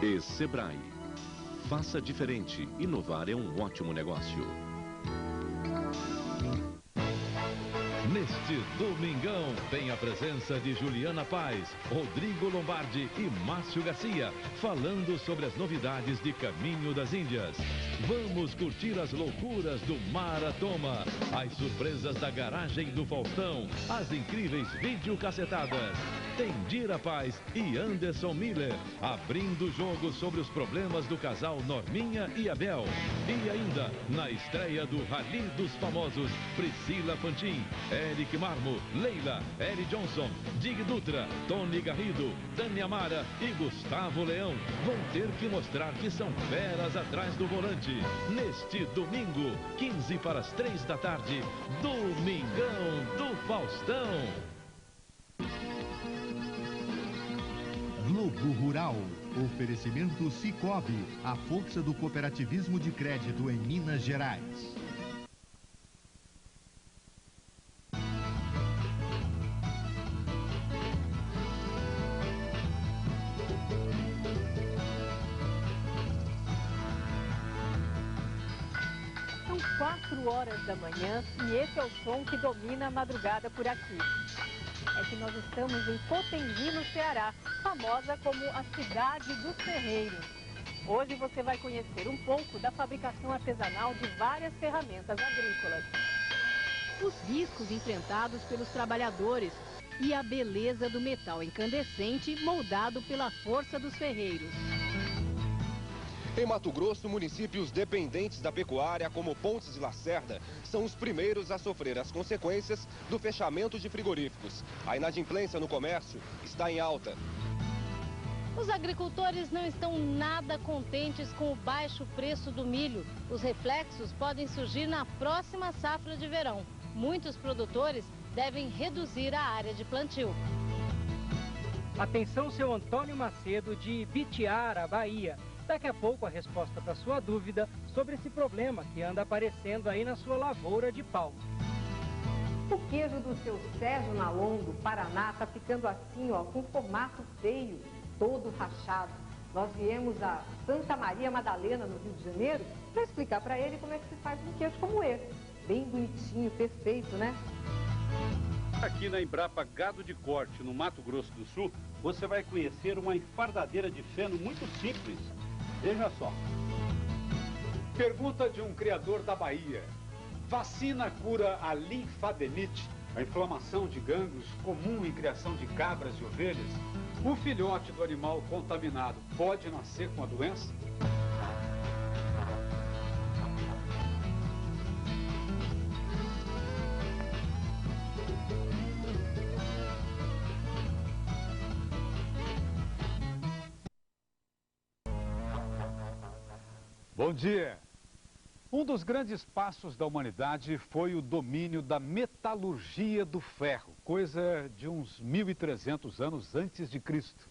E Sebrae. Faça diferente. Inovar é um ótimo negócio. Neste domingão tem a presença de Juliana Paz, Rodrigo Lombardi e Márcio Garcia, falando sobre as novidades de Caminho das Índias. Vamos curtir as loucuras do Maratoma, as surpresas da garagem do Faustão, as incríveis videocassetadas. Tem Dira Paz e Anderson Miller, abrindo o jogo sobre os problemas do casal Norminha e Abel. E ainda, na estreia do Rally dos Famosos, Priscila Fantin, Eric Marmo, Leila, Eri Johnson, Dig Dutra, Tony Garrido, Dani Amara e Gustavo Leão vão ter que mostrar que são feras atrás do volante. Neste domingo, 15 para as 3 da tarde, Domingão do Faustão. Globo Rural. Oferecimento Sicoob, a força do cooperativismo de crédito em Minas Gerais. São 4 horas da manhã e esse é o som que domina a madrugada por aqui. É que nós estamos em Potengi, no Ceará, famosa como a cidade dos ferreiros. Hoje você vai conhecer um pouco da fabricação artesanal de várias ferramentas agrícolas. Os riscos enfrentados pelos trabalhadores e a beleza do metal incandescente moldado pela força dos ferreiros. Em Mato Grosso, municípios dependentes da pecuária, como Pontes e Lacerda, são os primeiros a sofrer as consequências do fechamento de frigoríficos. A inadimplência no comércio está em alta. Os agricultores não estão nada contentes com o baixo preço do milho. Os reflexos podem surgir na próxima safra de verão. Muitos produtores devem reduzir a área de plantio. Atenção, seu Antônio Macedo, de Bitiara, Bahia. Daqui a pouco a resposta para sua dúvida sobre esse problema que anda aparecendo aí na sua lavoura de palma. O queijo do seu Sérgio Nalon, do Paraná, está ficando assim, ó, com formato feio, todo rachado. Nós viemos a Santa Maria Madalena, no Rio de Janeiro, para explicar para ele como é que se faz um queijo como esse. Bem bonitinho, perfeito, né? Aqui na Embrapa Gado de Corte, no Mato Grosso do Sul, você vai conhecer uma enfardadeira de feno muito simples. Veja só. Pergunta de um criador da Bahia. Vacina cura a linfadenite, a inflamação de gânglios comum em criação de cabras e ovelhas? O filhote do animal contaminado pode nascer com a doença? Bom dia! Um dos grandes passos da humanidade foi o domínio da metalurgia do ferro, coisa de uns 1.300 anos antes de Cristo.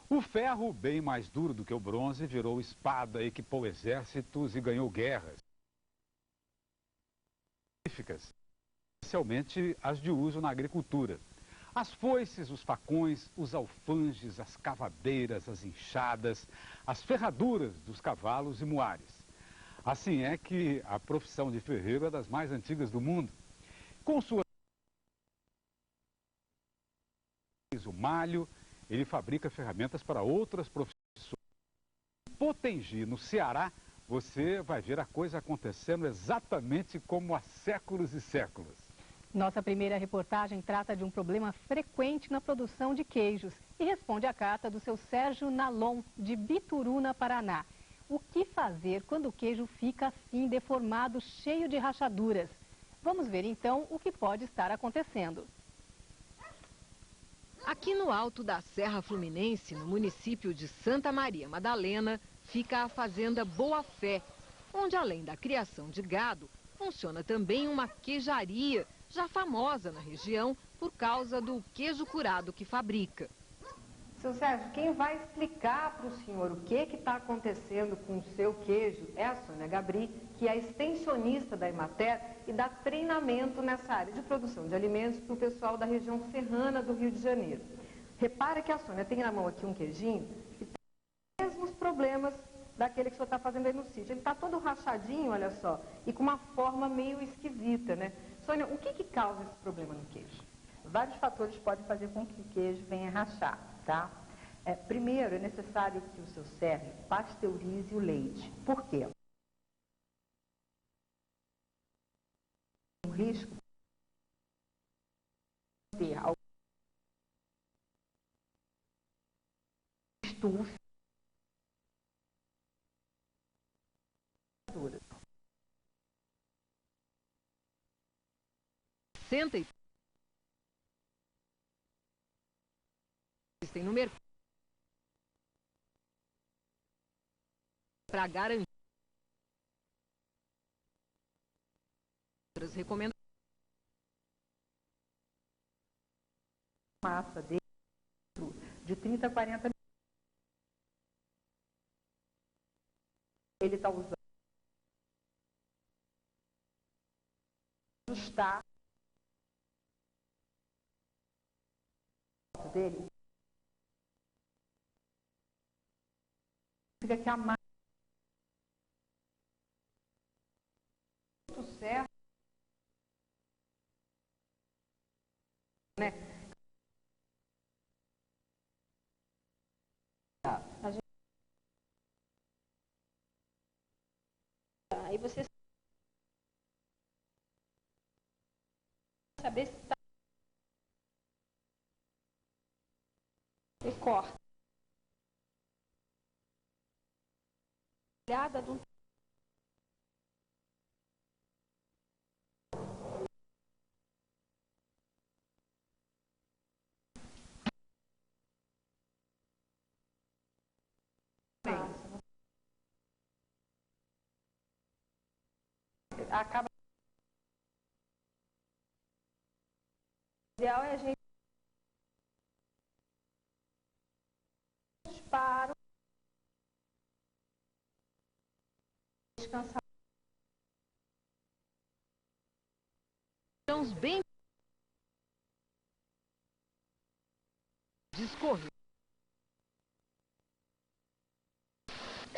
O ferro, bem mais duro do que o bronze, virou espada, equipou exércitos e ganhou guerras. Especialmente as de uso na agricultura. As foices, os facões, os alfanges, as cavadeiras, as enxadas, as ferraduras dos cavalos e muares. Assim é que a profissão de ferreiro é das mais antigas do mundo. Com sua o malho, ele fabrica ferramentas para outras profissões. Em Potengi, no Ceará, você vai ver a coisa acontecendo exatamente como há séculos e séculos. Nossa primeira reportagem trata de um problema frequente na produção de queijos e responde à carta do seu Sérgio Nalon, de Bituruna, Paraná. O que fazer quando o queijo fica assim, deformado, cheio de rachaduras? Vamos ver então o que pode estar acontecendo. Aqui no alto da Serra Fluminense, no município de Santa Maria Madalena, fica a fazenda Boa Fé, onde além da criação de gado, funciona também uma queijaria, já famosa na região por causa do queijo curado que fabrica. Seu Sérgio, quem vai explicar para o senhor o que está acontecendo com o seu queijo é a Sônia Gabri, que é extensionista da Emater e dá treinamento nessa área de produção de alimentos para o pessoal da região serrana do Rio de Janeiro. Repara que a Sônia tem na mão aqui um queijinho mesmos problemas daquele que o senhor está fazendo aí no sítio. Ele está todo rachadinho, olha só, e com uma forma meio esquisita, né? Sônia, o que causa esse problema no queijo? Vários fatores podem fazer com que o queijo venha rachar, tá? Primeiro, é necessário que o seu serve pasteurize o leite. Por quê? Um risco de ter algum estufe, Existem no mercado para garantir outras recomendações. Massa dentro de 30 a 40 minutos. Ele está usando ajustar dele. Fica que a massa muito certo, né? Aí você saber se está e corta. Olhada de um acaba. O ideal é a gente para descansar. Grãos bem discorrer.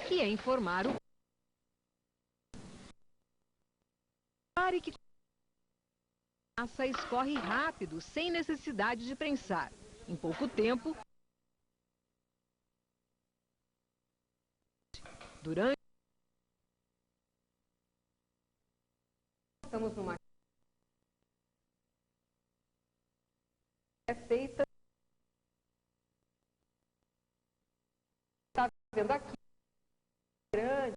Que é informar o pare que a massa escorre rápido, sem necessidade de prensar. Em pouco tempo, durante Estamos numa é feita, está vendo aqui grande.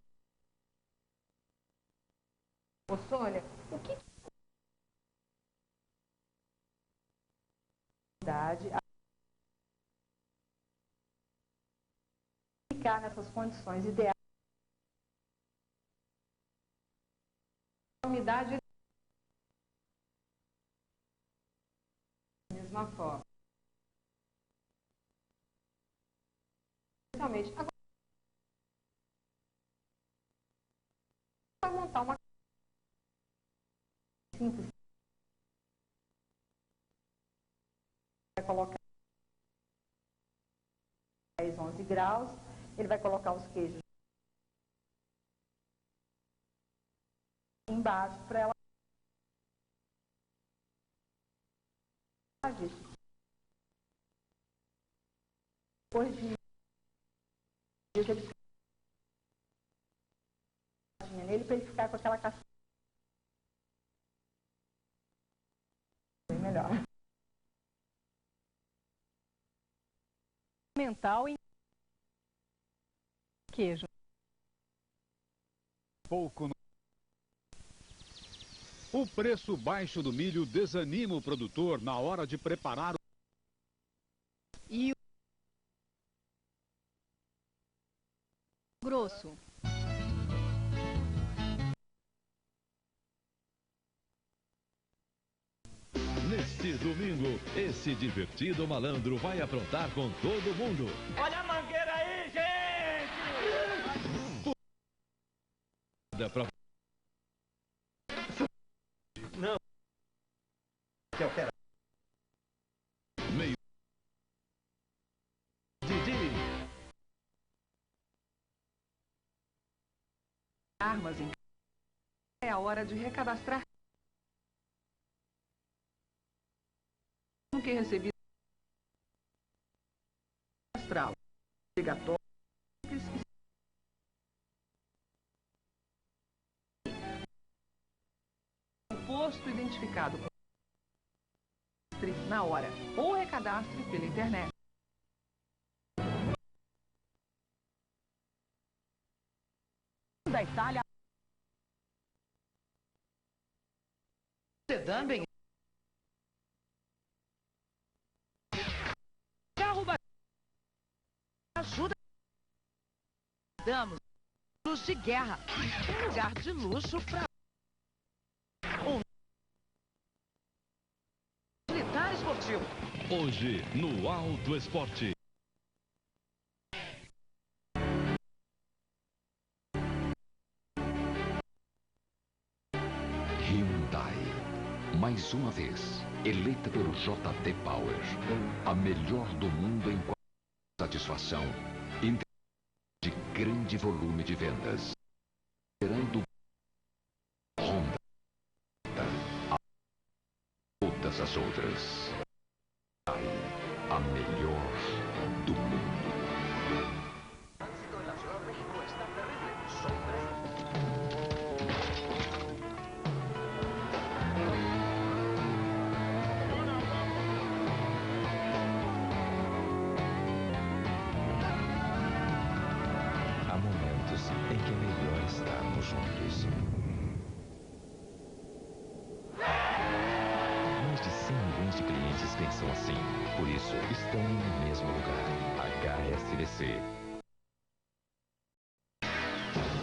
Ô, Sônia, o que ficar nessas condições ideais? A umidade da mesma forma. Especialmente, agora vai montar uma simples. Vai colocar 10, 11 graus, ele vai colocar os queijos embaixo para ela agir. Depois de ele nele para ele ficar com aquela casca bem melhor. Mental em queijo. Pouco no... O preço baixo do milho desanima o produtor na hora de preparar o... E o grosso. Neste domingo, esse divertido malandro vai aprontar com todo mundo. Olha a mangueira aí, gente! Pra... Não. Que altera. Meio. Didi. armas em é a hora de recadastrar que recebi cadastral obrigatório o posto identificado na hora ou recadastre pela internet. Da Itália sedã bem carro ajuda damos luz de guerra, um lugar de luxo para um militar esportivo. Hoje no Auto Esporte. Hyundai, mais uma vez, eleita pelo JD Power, a melhor do mundo em satisfação, de grande volume de vendas. Esperando Honda, a todas as outras. A melhor do mundo. Há momentos em que é melhor estarmos juntos. Mais de 100 milhões de clientes pensam assim. Por isso, estão no mesmo lugar. HSBC.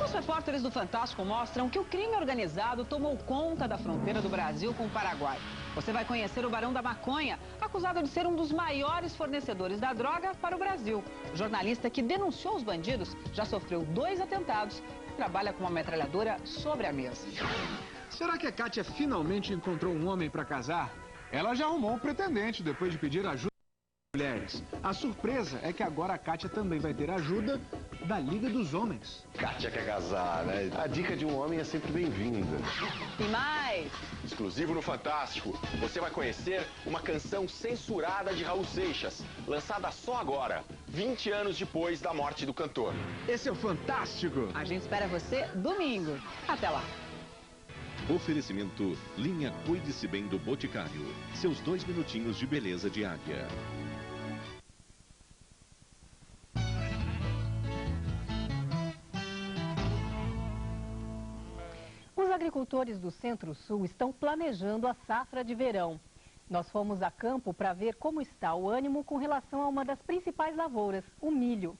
Os repórteres do Fantástico mostram que o crime organizado tomou conta da fronteira do Brasil com o Paraguai. Você vai conhecer o Barão da Maconha, acusado de ser um dos maiores fornecedores da droga para o Brasil. O jornalista que denunciou os bandidos já sofreu 2 atentados e trabalha com uma metralhadora sobre a mesa. Será que a Kátia finalmente encontrou um homem para casar? Ela já arrumou um pretendente depois de pedir ajuda das mulheres. A surpresa é que agora a Kátia também vai ter ajuda da Liga dos Homens. Kátia quer casar, né? A dica de um homem é sempre bem-vinda. E mais! Exclusivo no Fantástico, você vai conhecer uma canção censurada de Raul Seixas, lançada só agora, 20 anos depois da morte do cantor. Esse é o Fantástico! A gente espera você domingo. Até lá! Oferecimento Linha Cuide-se Bem do Boticário. Seus 2 minutinhos de beleza diária. Os agricultores do Centro-Sul estão planejando a safra de verão. Nós fomos a campo para ver como está o ânimo com relação a uma das principais lavouras, o milho.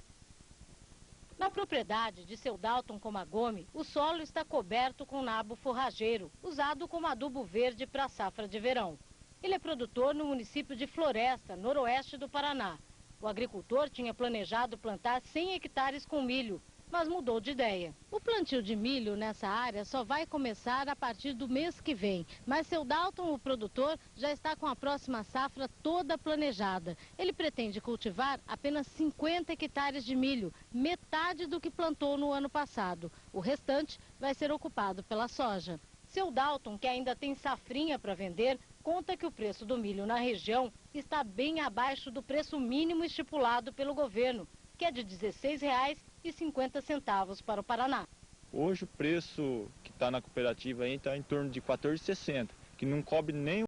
Na propriedade de seu Dalton Comagome, o solo está coberto com nabo forrageiro, usado como adubo verde para a safra de verão. Ele é produtor no município de Floresta, noroeste do Paraná. O agricultor tinha planejado plantar 100 hectares com milho, mas mudou de ideia. O plantio de milho nessa área só vai começar a partir do mês que vem, mas seu Dalton, o produtor, já está com a próxima safra toda planejada. Ele pretende cultivar apenas 50 hectares de milho, metade do que plantou no ano passado. O restante vai ser ocupado pela soja. Seu Dalton, que ainda tem safrinha para vender, conta que o preço do milho na região está bem abaixo do preço mínimo estipulado pelo governo, que é de R$ 16,50 para o Paraná. Hoje o preço que está na cooperativa está em torno de R$ 14,60, que não cobre nem.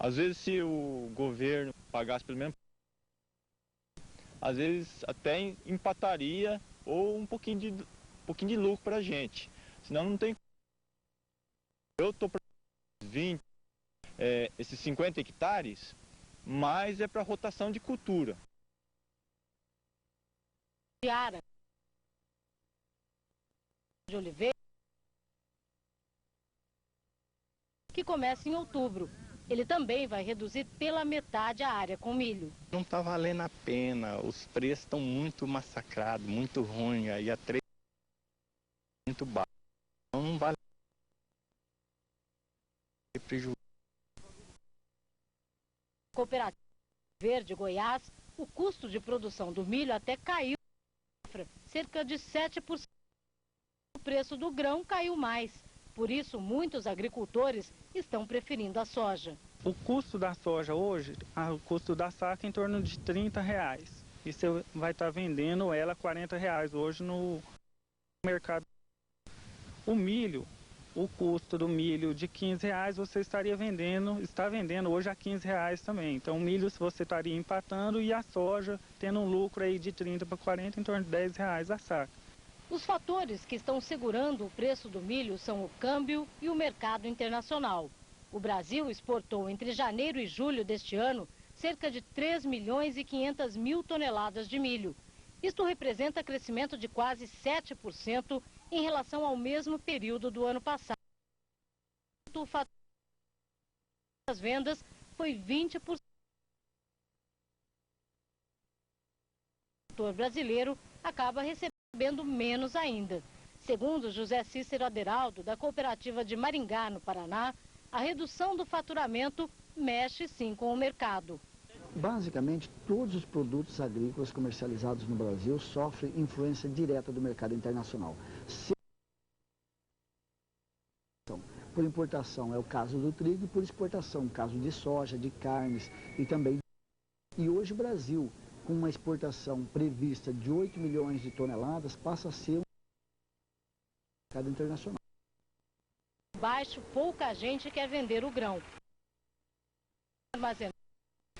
Às vezes, se o governo pagasse pelo menos, às vezes até empataria ou um pouquinho de lucro para a gente. Senão não tem. Eu estou para 20, esses 50 hectares, mas é para rotação de cultura. De Oliveira, que começa em outubro. Ele também vai reduzir pela metade a área com milho. Não está valendo a pena, os preços estão muito massacrados, muito ruins, aí a 3 muito baixo. Então não vale prejuízo. Cooperativa Verde Goiás, o custo de produção do milho até caiu cerca de 7%. O preço do grão caiu mais. Por isso, muitos agricultores estão preferindo a soja. O custo da soja hoje, o custo da saca é em torno de R$30. E você vai estar vendendo ela a R$40 hoje no mercado. O milho, o custo do milho de R$15 você está vendendo hoje a R$15 também. Então o milho você estaria empatando e a soja tendo um lucro aí de 30 para 40, em torno de R$10 a saca. Os fatores que estão segurando o preço do milho são o câmbio e o mercado internacional. O Brasil exportou entre janeiro e julho deste ano cerca de 3 milhões e 500 mil toneladas de milho. Isto representa crescimento de quase 7% em relação ao mesmo período do ano passado. O fator das vendas foi 20%. O produtor brasileiro acaba recebendo menos ainda. Segundo José Cícero Aderaldo, da cooperativa de Maringá, no Paraná, a redução do faturamento mexe sim com o mercado. Basicamente, todos os produtos agrícolas comercializados no Brasil sofrem influência direta do mercado internacional. Por importação é o caso do trigo e por exportação, o caso de soja, de carnes e também. E hoje o Brasil, com uma exportação prevista de 8 milhões de toneladas, passa a ser um mercado internacional. Baixo, pouca gente quer vender o grão.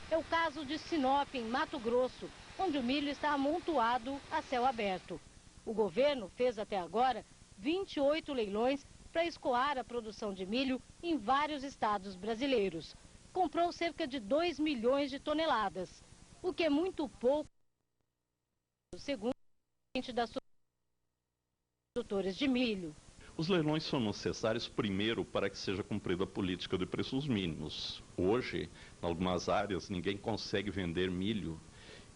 É o caso de Sinop, em Mato Grosso, onde o milho está amontoado a céu aberto. O governo fez até agora 28 leilões para escoar a produção de milho em vários estados brasileiros. Comprou cerca de 2 milhões de toneladas, o que é muito pouco, segundo o presidente das produtores de milho. Os leilões são necessários, primeiro, para que seja cumprida a política de preços mínimos. Hoje, em algumas áreas, ninguém consegue vender milho,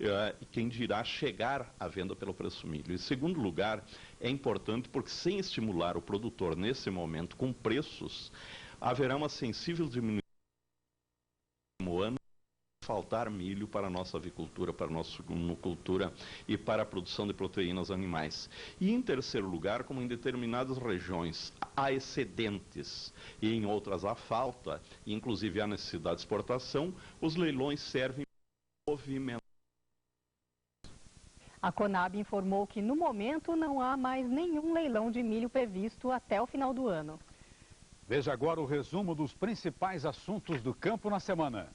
e quem dirá chegar à venda pelo preço milho. Em segundo lugar, é importante porque, sem estimular o produtor nesse momento com preços, haverá uma sensível diminuição no ano. Faltar milho para a nossa avicultura, para a nossa monocultura e para a produção de proteínas animais. E em terceiro lugar, como em determinadas regiões há excedentes e em outras há falta, e inclusive há necessidade de exportação, os leilões servem para movimentar. A Conab informou que no momento não há mais nenhum leilão de milho previsto até o final do ano. Veja agora o resumo dos principais assuntos do campo na semana.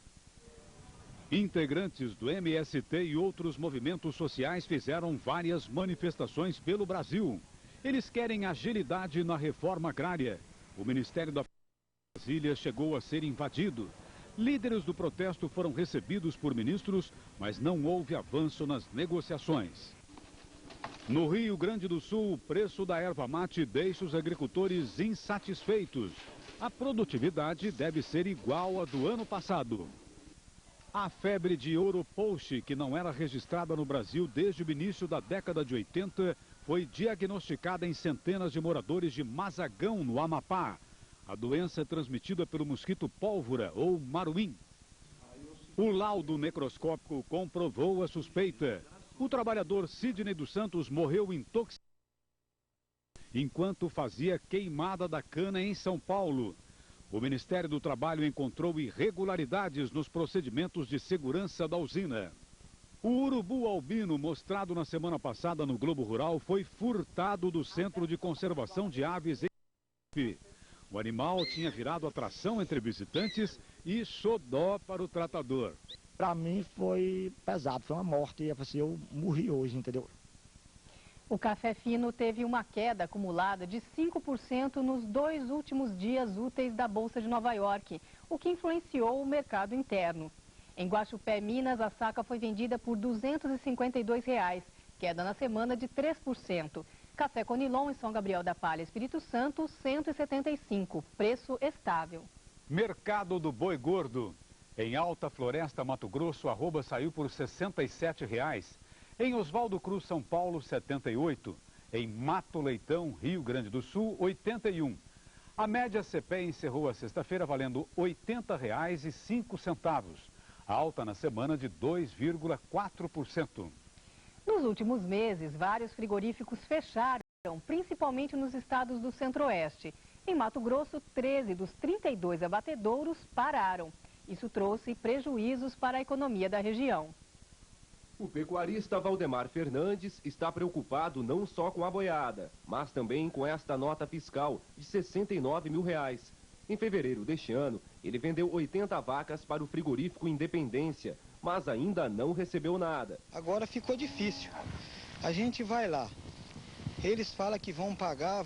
Integrantes do MST e outros movimentos sociais fizeram várias manifestações pelo Brasil. Eles querem agilidade na reforma agrária. O Ministério da Brasília chegou a ser invadido. Líderes do protesto foram recebidos por ministros, mas não houve avanço nas negociações. No Rio Grande do Sul, o preço da erva mate deixa os agricultores insatisfeitos. A produtividade deve ser igual à do ano passado. A febre de ouro Polche, que não era registrada no Brasil desde o início da década de 80, foi diagnosticada em centenas de moradores de Mazagão, no Amapá. A doença é transmitida pelo mosquito pólvora, ou maruim. O laudo necroscópico comprovou a suspeita. O trabalhador Sidney dos Santos morreu intoxicado enquanto fazia queimada da cana em São Paulo. O Ministério do Trabalho encontrou irregularidades nos procedimentos de segurança da usina. O urubu albino, mostrado na semana passada no Globo Rural, foi furtado do Centro de Conservação de Aves em Recife. O animal tinha virado atração entre visitantes e xodó para o tratador. Para mim foi pesado, foi uma morte. Eu morri hoje, entendeu? O café fino teve uma queda acumulada de 5% nos 2 últimos dias úteis da Bolsa de Nova York, o que influenciou o mercado interno. Em Guaxupé, Minas, a saca foi vendida por R$ 252, queda na semana de 3%. Café Conilon em São Gabriel da Palha, Espírito Santo, R$ 175, preço estável. Mercado do boi gordo. Em Alta Floresta, Mato Grosso, a arroba saiu por R$ 67. Em Oswaldo Cruz, São Paulo, 78. Em Mato Leitão, Rio Grande do Sul, 81. A média CPE encerrou a sexta-feira valendo R$ 80,05. Alta na semana de 2,4%. Nos últimos meses, vários frigoríficos fecharam principalmente nos estados do Centro-Oeste. Em Mato Grosso, 13 dos 32 abatedouros pararam. Isso trouxe prejuízos para a economia da região. O pecuarista Valdemar Fernandes está preocupado não só com a boiada, mas também com esta nota fiscal de R$ 69 mil. Em fevereiro deste ano, ele vendeu 80 vacas para o frigorífico Independência, mas ainda não recebeu nada. Agora ficou difícil. A gente vai lá. Eles falam que vão pagar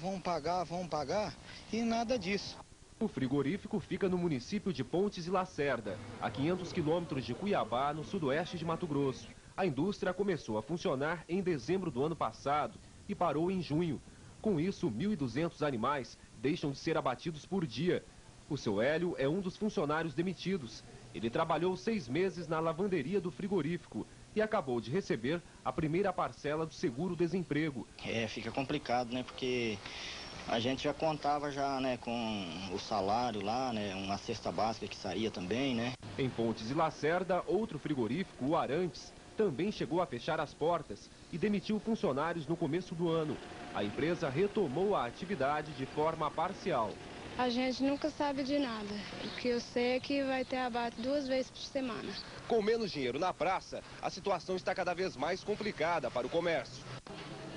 e nada disso. O frigorífico fica no município de Pontes e Lacerda, a 500 quilômetros de Cuiabá, no sudoeste de Mato Grosso. A indústria começou a funcionar em dezembro do ano passado e parou em junho. Com isso, 1.200 animais deixam de ser abatidos por dia. O seu Hélio é um dos funcionários demitidos. Ele trabalhou 6 meses na lavanderia do frigorífico e acabou de receber a primeira parcela do seguro-desemprego. Fica complicado, né? Porque a gente já contava com o salário lá, né? Uma cesta básica que saía também, né? Em Pontes e Lacerda, outro frigorífico, o Arantes, também chegou a fechar as portas e demitiu funcionários no começo do ano. A empresa retomou a atividade de forma parcial. A gente nunca sabe de nada. O que eu sei é que vai ter abate 2 vezes por semana. Com menos dinheiro na praça, a situação está cada vez mais complicada para o comércio.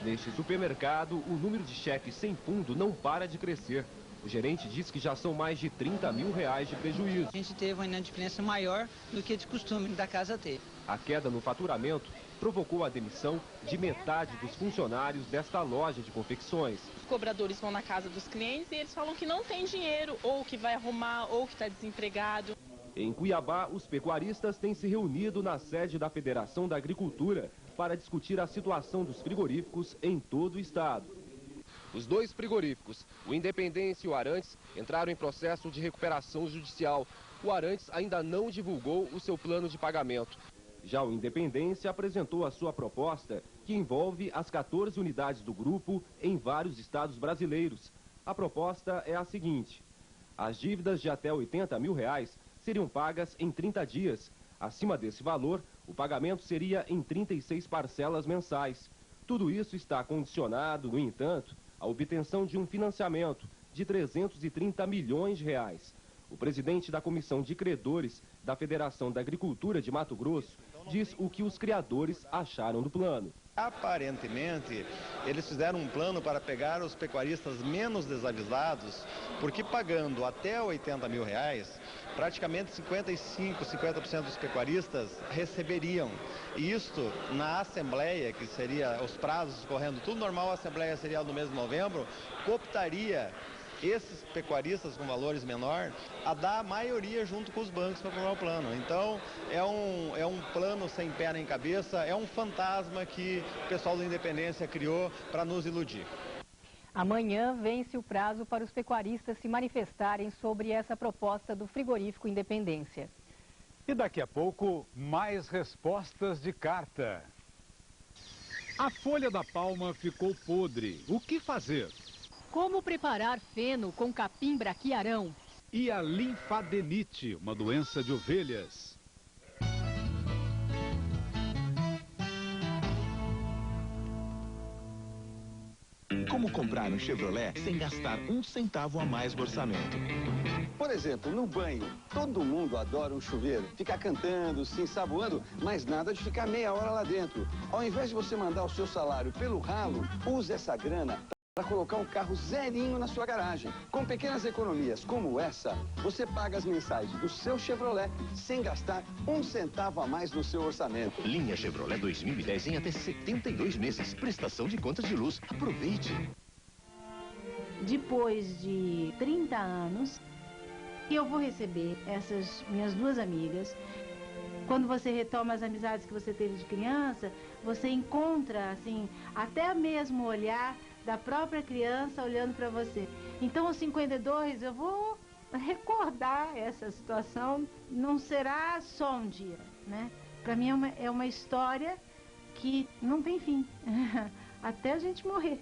Neste supermercado, o número de chefes sem fundo não para de crescer. O gerente diz que já são mais de R$ 30 mil de prejuízo. A gente teve uma inadimplência maior do que de costume da casa ter. A queda no faturamento provocou a demissão de metade dos funcionários desta loja de confecções. Os cobradores vão na casa dos clientes e eles falam que não tem dinheiro, ou que vai arrumar, ou que está desempregado. Em Cuiabá, os pecuaristas têm se reunido na sede da Federação da Agricultura para discutir a situação dos frigoríficos em todo o estado. Os 2 frigoríficos, o Independência e o Arantes, entraram em processo de recuperação judicial. O Arantes ainda não divulgou o seu plano de pagamento. Já o Independência apresentou a sua proposta, que envolve as 14 unidades do grupo em vários estados brasileiros. A proposta é a seguinte: as dívidas de até R$ 80 mil seriam pagas em 30 dias. Acima desse valor, o pagamento seria em 36 parcelas mensais. Tudo isso está condicionado, no entanto, à obtenção de um financiamento de R$ 330 milhões. O presidente da Comissão de Credores da Federação da Agricultura de Mato Grosso diz o que os criadores acharam do plano. Aparentemente, eles fizeram um plano para pegar os pecuaristas menos desavisados, porque pagando até R$ 80 mil, praticamente 50% dos pecuaristas receberiam. E isto, na Assembleia, que seria os prazos correndo tudo normal, a Assembleia seria no mês de novembro, cooptaria esses pecuaristas com valores menores a dar a maioria junto com os bancos para aprovar o plano. Então, é um plano sem pé nem cabeça, é um fantasma que o pessoal da Independência criou para nos iludir. Amanhã vence o prazo para os pecuaristas se manifestarem sobre essa proposta do frigorífico Independência. E daqui a pouco, mais respostas de carta. A folha da palma ficou podre. O que fazer? Como preparar feno com capim braquiarão? E a linfadenite, uma doença de ovelhas. Como comprar um Chevrolet sem gastar 1 centavo a mais no orçamento? Por exemplo, no banho, todo mundo adora um chuveiro. Ficar cantando, se ensaboando, mas nada de ficar meia hora lá dentro. Ao invés de você mandar o seu salário pelo ralo, use essa grana para colocar um carro zerinho na sua garagem. Com pequenas economias como essa, você paga as mensais do seu Chevrolet sem gastar 1 centavo a mais no seu orçamento. Linha Chevrolet 2010 em até 72 meses. Prestação de contas de luz. Aproveite. Depois de 30 anos, eu vou receber essas minhas 2 amigas. Quando você retoma as amizades que você teve de criança, você encontra, assim, até mesmo o olhar da própria criança olhando para você. Então, aos 52, eu vou recordar essa situação. Não será só um dia, né? Para mim é uma história que não tem fim, até a gente morrer.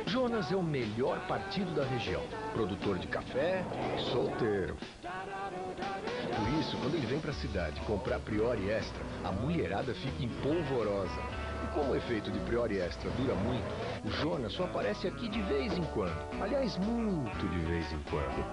Jonas é o melhor partido da região. Produtor de café, solteiro. Por isso, quando ele vem para a cidade comprar Priori Extra, a mulherada fica empolvorosa. E como o efeito de Priori Extra dura muito, o Jonas só aparece aqui de vez em quando. Aliás, muito de vez em quando.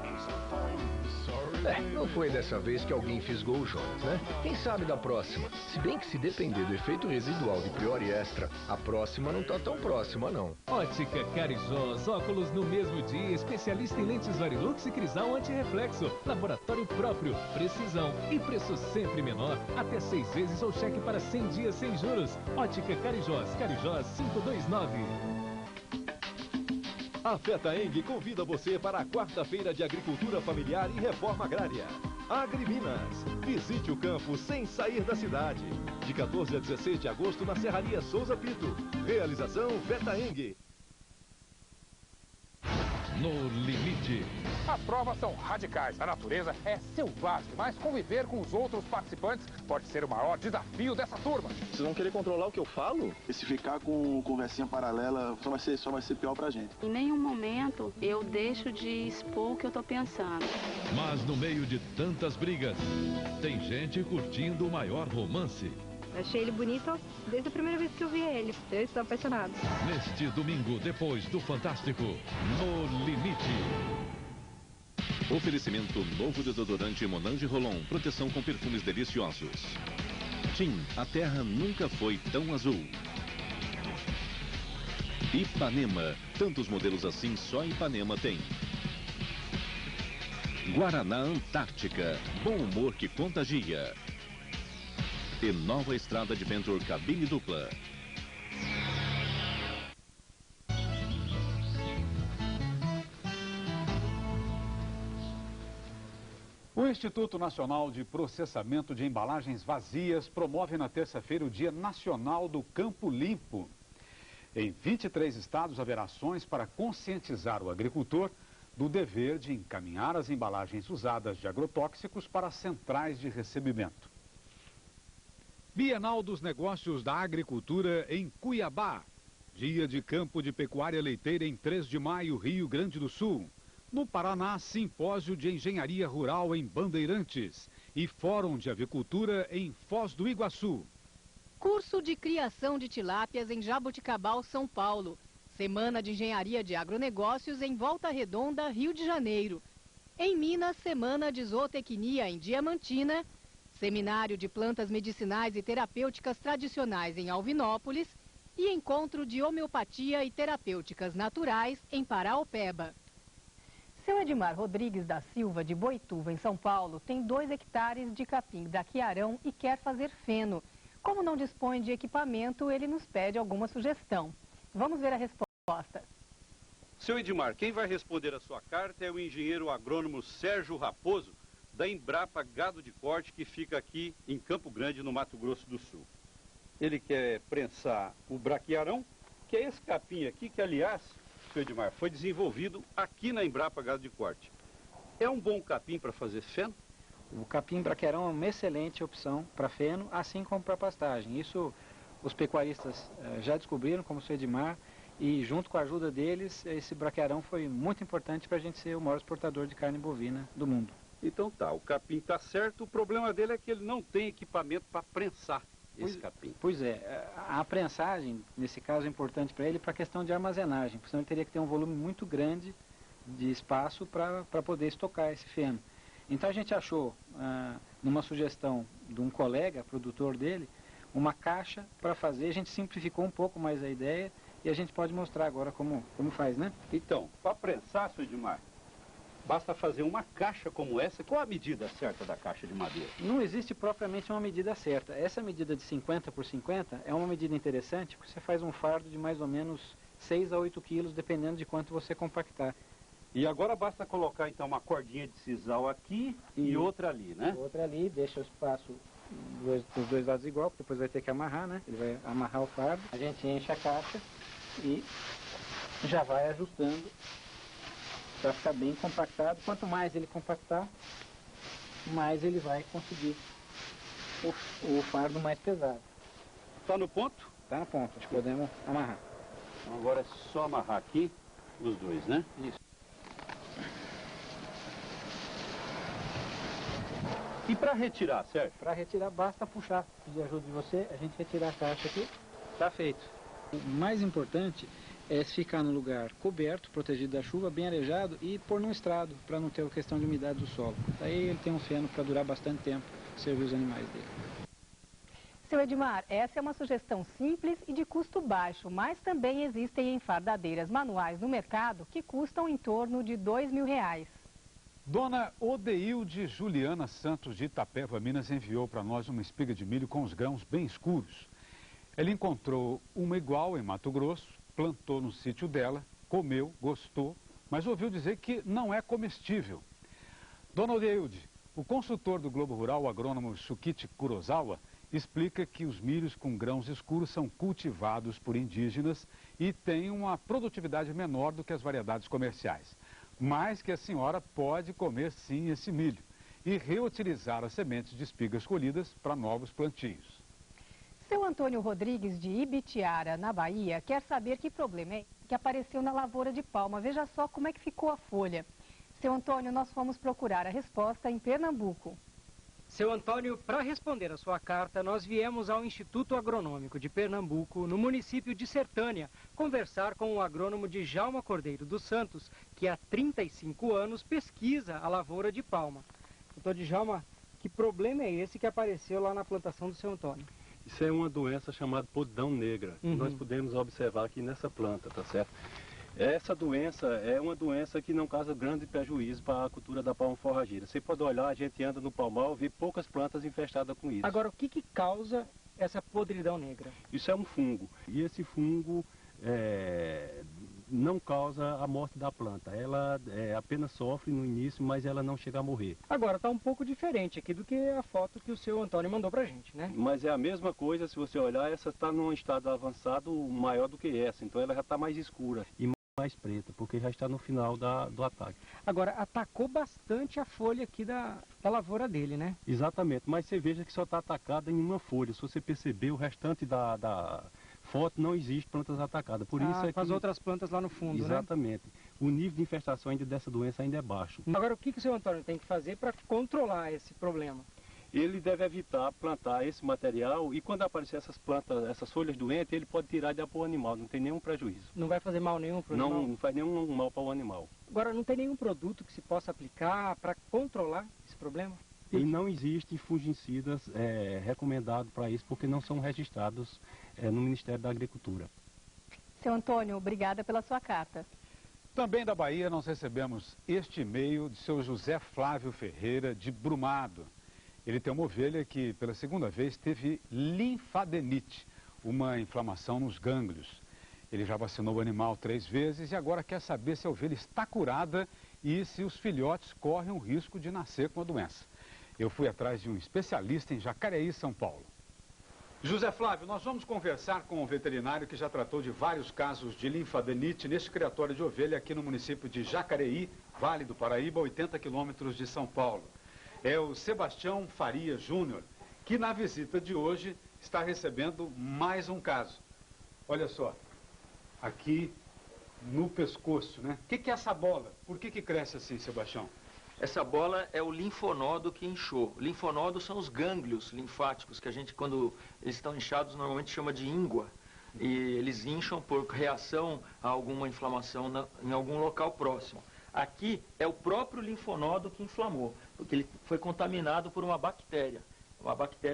Não foi dessa vez que alguém fisgou o Jonas, né? Quem sabe da próxima? Se bem que se depender do efeito residual de Priori Extra, a próxima não tá tão próxima, não. Ótica Carijós, óculos no mesmo dia, especialista em lentes Varilux e Crisal antirreflexo, laboratório próprio, precisão e preço sempre menor, até 6 vezes ou cheque para 100 dias sem juros. Ótica Carijós, Carijós 529. A FETAENG convida você para a quarta-feira de Agricultura Familiar e Reforma Agrária. Agriminas. Visite o campo sem sair da cidade. De 14 a 16 de agosto na Serraria Souza Pinto. Realização FETAENG. No limite. As provas são radicais, a natureza é selvagem, mas conviver com os outros participantes pode ser o maior desafio dessa turma. Vocês vão querer controlar o que eu falo? E se ficar com conversinha paralela, só vai ser pior pra gente. Em nenhum momento eu deixo de expor o que eu tô pensando. Mas no meio de tantas brigas, tem gente curtindo o maior romance. Achei ele bonito desde a primeira vez que eu vi ele. Eu estou apaixonado. Neste domingo, depois do Fantástico, No Limite. Oferecimento novo desodorante Monange Rolon. Proteção com perfumes deliciosos. Tim, a terra nunca foi tão azul. Ipanema. Tantos modelos assim só Ipanema tem. Guaraná Antártica. Bom humor que contagia. E nova Estrada Adventure cabine dupla. O Instituto Nacional de Processamento de Embalagens Vazias promove na terça-feira o Dia Nacional do Campo Limpo. Em 23 estados haverá ações para conscientizar o agricultor do dever de encaminhar as embalagens usadas de agrotóxicos para as centrais de recebimento. Bienal dos Negócios da Agricultura em Cuiabá. Dia de Campo de Pecuária Leiteira em 3 de maio, Rio Grande do Sul. No Paraná, Simpósio de Engenharia Rural em Bandeirantes. E Fórum de Avicultura em Foz do Iguaçu. Curso de Criação de Tilápias em Jaboticabal, São Paulo. Semana de Engenharia de Agronegócios em Volta Redonda, Rio de Janeiro. Em Minas, Semana de Zootecnia em Diamantina. Seminário de Plantas Medicinais e Terapêuticas Tradicionais em Alvinópolis e Encontro de Homeopatia e Terapêuticas Naturais em Paraopeba. Seu Edmar Rodrigues da Silva, de Boituva, em São Paulo, tem 2 hectares de capim daquiarão e quer fazer feno. Como não dispõe de equipamento, ele nos pede alguma sugestão. Vamos ver a resposta. Seu Edmar, quem vai responder a sua carta é o engenheiro agrônomo Sérgio Raposo, da Embrapa Gado de Corte, que fica aqui em Campo Grande, no Mato Grosso do Sul. Ele quer prensar o braquiarão, que é esse capim aqui, que aliás, seu Edmar, foi desenvolvido aqui na Embrapa Gado de Corte. É um bom capim para fazer feno? O capim braquiarão é uma excelente opção para feno, assim como para pastagem. Isso os pecuaristas já descobriram, como o seu Edmar, e junto com a ajuda deles, esse braquiarão foi muito importante para a gente ser o maior exportador de carne bovina do mundo. Então tá, o capim está certo, o problema dele é que ele não tem equipamento para prensar esse capim. Pois é, a prensagem, nesse caso, é importante para ele para a questão de armazenagem, porque senão ele teria que ter um volume muito grande de espaço para poder estocar esse feno. Então a gente achou, numa sugestão de um colega, produtor dele, uma caixa para fazer, a gente simplificou um pouco mais a ideia e a gente pode mostrar agora como faz, né? Então, para prensar, seu Edmar, basta fazer uma caixa como essa. Qual a medida certa da caixa de madeira? Não existe propriamente uma medida certa. Essa medida de 50 por 50 é uma medida interessante, porque você faz um fardo de mais ou menos 6 a 8 quilos, dependendo de quanto você compactar. E agora basta colocar então uma cordinha de sisal aqui e outra ali, né? Outra ali, deixa o espaço dos dois lados igual, porque depois vai ter que amarrar, né? Ele vai amarrar o fardo. A gente enche a caixa e já vai ajustando para ficar bem compactado. Quanto mais ele compactar, mais ele vai conseguir o fardo mais pesado. Está no ponto? Está no ponto, acho que podemos amarrar. Então agora é só amarrar aqui os dois, né? Isso. E para retirar, Sérgio? Para retirar basta puxar. Pedir ajuda de você, a gente retirar a caixa aqui. Está feito. O mais importante é ficar no lugar coberto, protegido da chuva, bem arejado e pôr num estrado, para não ter a questão de umidade do solo. Daí ele tem um feno para durar bastante tempo, servir os animais dele. Seu Edmar, essa é uma sugestão simples e de custo baixo, mas também existem enfardadeiras manuais no mercado que custam em torno de R$2.000. Dona Odeilde Juliana Santos de Itapeva, Minas, enviou para nós uma espiga de milho com os grãos bem escuros. Ela encontrou uma igual em Mato Grosso, plantou no sítio dela, comeu, gostou, mas ouviu dizer que não é comestível. Dona Odeilde, o consultor do Globo Rural, o agrônomo Shukichi Kurosawa, explica que os milhos com grãos escuros são cultivados por indígenas e têm uma produtividade menor do que as variedades comerciais. Mas que a senhora pode comer sim esse milho e reutilizar as sementes de espigas colhidas para novos plantios. Seu Antônio Rodrigues, de Ibitiara, na Bahia, quer saber que problema é que apareceu na lavoura de palma. Veja só como é que ficou a folha. Seu Antônio, nós fomos procurar a resposta em Pernambuco. Seu Antônio, para responder a sua carta, nós viemos ao Instituto Agronômico de Pernambuco, no município de Sertânia, conversar com o agrônomo Djalma Cordeiro dos Santos, que há 35 anos pesquisa a lavoura de palma. Doutor Djalma, que problema é esse que apareceu lá na plantação do seu Antônio? Isso é uma doença chamada podridão negra, que nós podemos observar aqui nessa planta, tá certo? Essa doença é uma doença que não causa grande prejuízo para a cultura da palma forrageira. Você pode olhar, a gente anda no palmal e vê poucas plantas infestadas com isso. Agora, o que causa essa podridão negra? Isso é um fungo. E esse fungo não causa a morte da planta. Ela apenas sofre no início, mas ela não chega a morrer. Agora, está um pouco diferente aqui do que a foto que o seu Antônio mandou pra gente, né? Mas é a mesma coisa, se você olhar, essa está num estado avançado maior do que essa. Então ela já está mais escura e mais preta, porque já está no final do ataque. Agora, atacou bastante a folha aqui da lavoura dele, né? Exatamente, mas você veja que só está atacada em uma folha. Se você perceber, o restante da foto não existe plantas atacadas. Por isso é que... as outras plantas lá no fundo, exatamente. Né? O nível de infestação ainda dessa doença ainda é baixo. Agora, o que o seu Antônio tem que fazer para controlar esse problema? Ele deve evitar plantar esse material e quando aparecer essas plantas, essas folhas doentes, ele pode tirar de para o animal, não tem nenhum prejuízo. Não vai fazer mal nenhum para o animal? Não faz nenhum mal para o animal. Agora, não tem nenhum produto que se possa aplicar para controlar esse problema? E não existem fungicidas recomendados para isso, porque não são registrados no Ministério da Agricultura. Seu Antônio, obrigada pela sua carta. Também da Bahia nós recebemos este e-mail de seu José Flávio Ferreira, de Brumado. Ele tem uma ovelha que, pela segunda vez, teve linfadenite, uma inflamação nos gânglios. Ele já vacinou o animal 3 vezes e agora quer saber se a ovelha está curada e se os filhotes correm o risco de nascer com a doença. Eu fui atrás de um especialista em Jacareí, São Paulo. José Flávio, nós vamos conversar com um veterinário que já tratou de vários casos de linfadenite neste criatório de ovelha aqui no município de Jacareí, Vale do Paraíba, 80 quilômetros de São Paulo. É o Sebastião Faria Júnior, que na visita de hoje está recebendo mais um caso. Olha só, aqui no pescoço, né? O que é essa bola? Por que cresce assim, Sebastião? Essa bola é o linfonodo que inchou. Linfonodos são os gânglios linfáticos que a gente, quando eles estão inchados, normalmente chama de íngua. E eles incham por reação a alguma inflamação em algum local próximo. Aqui é o próprio linfonodo que inflamou, porque ele foi contaminado por uma bactéria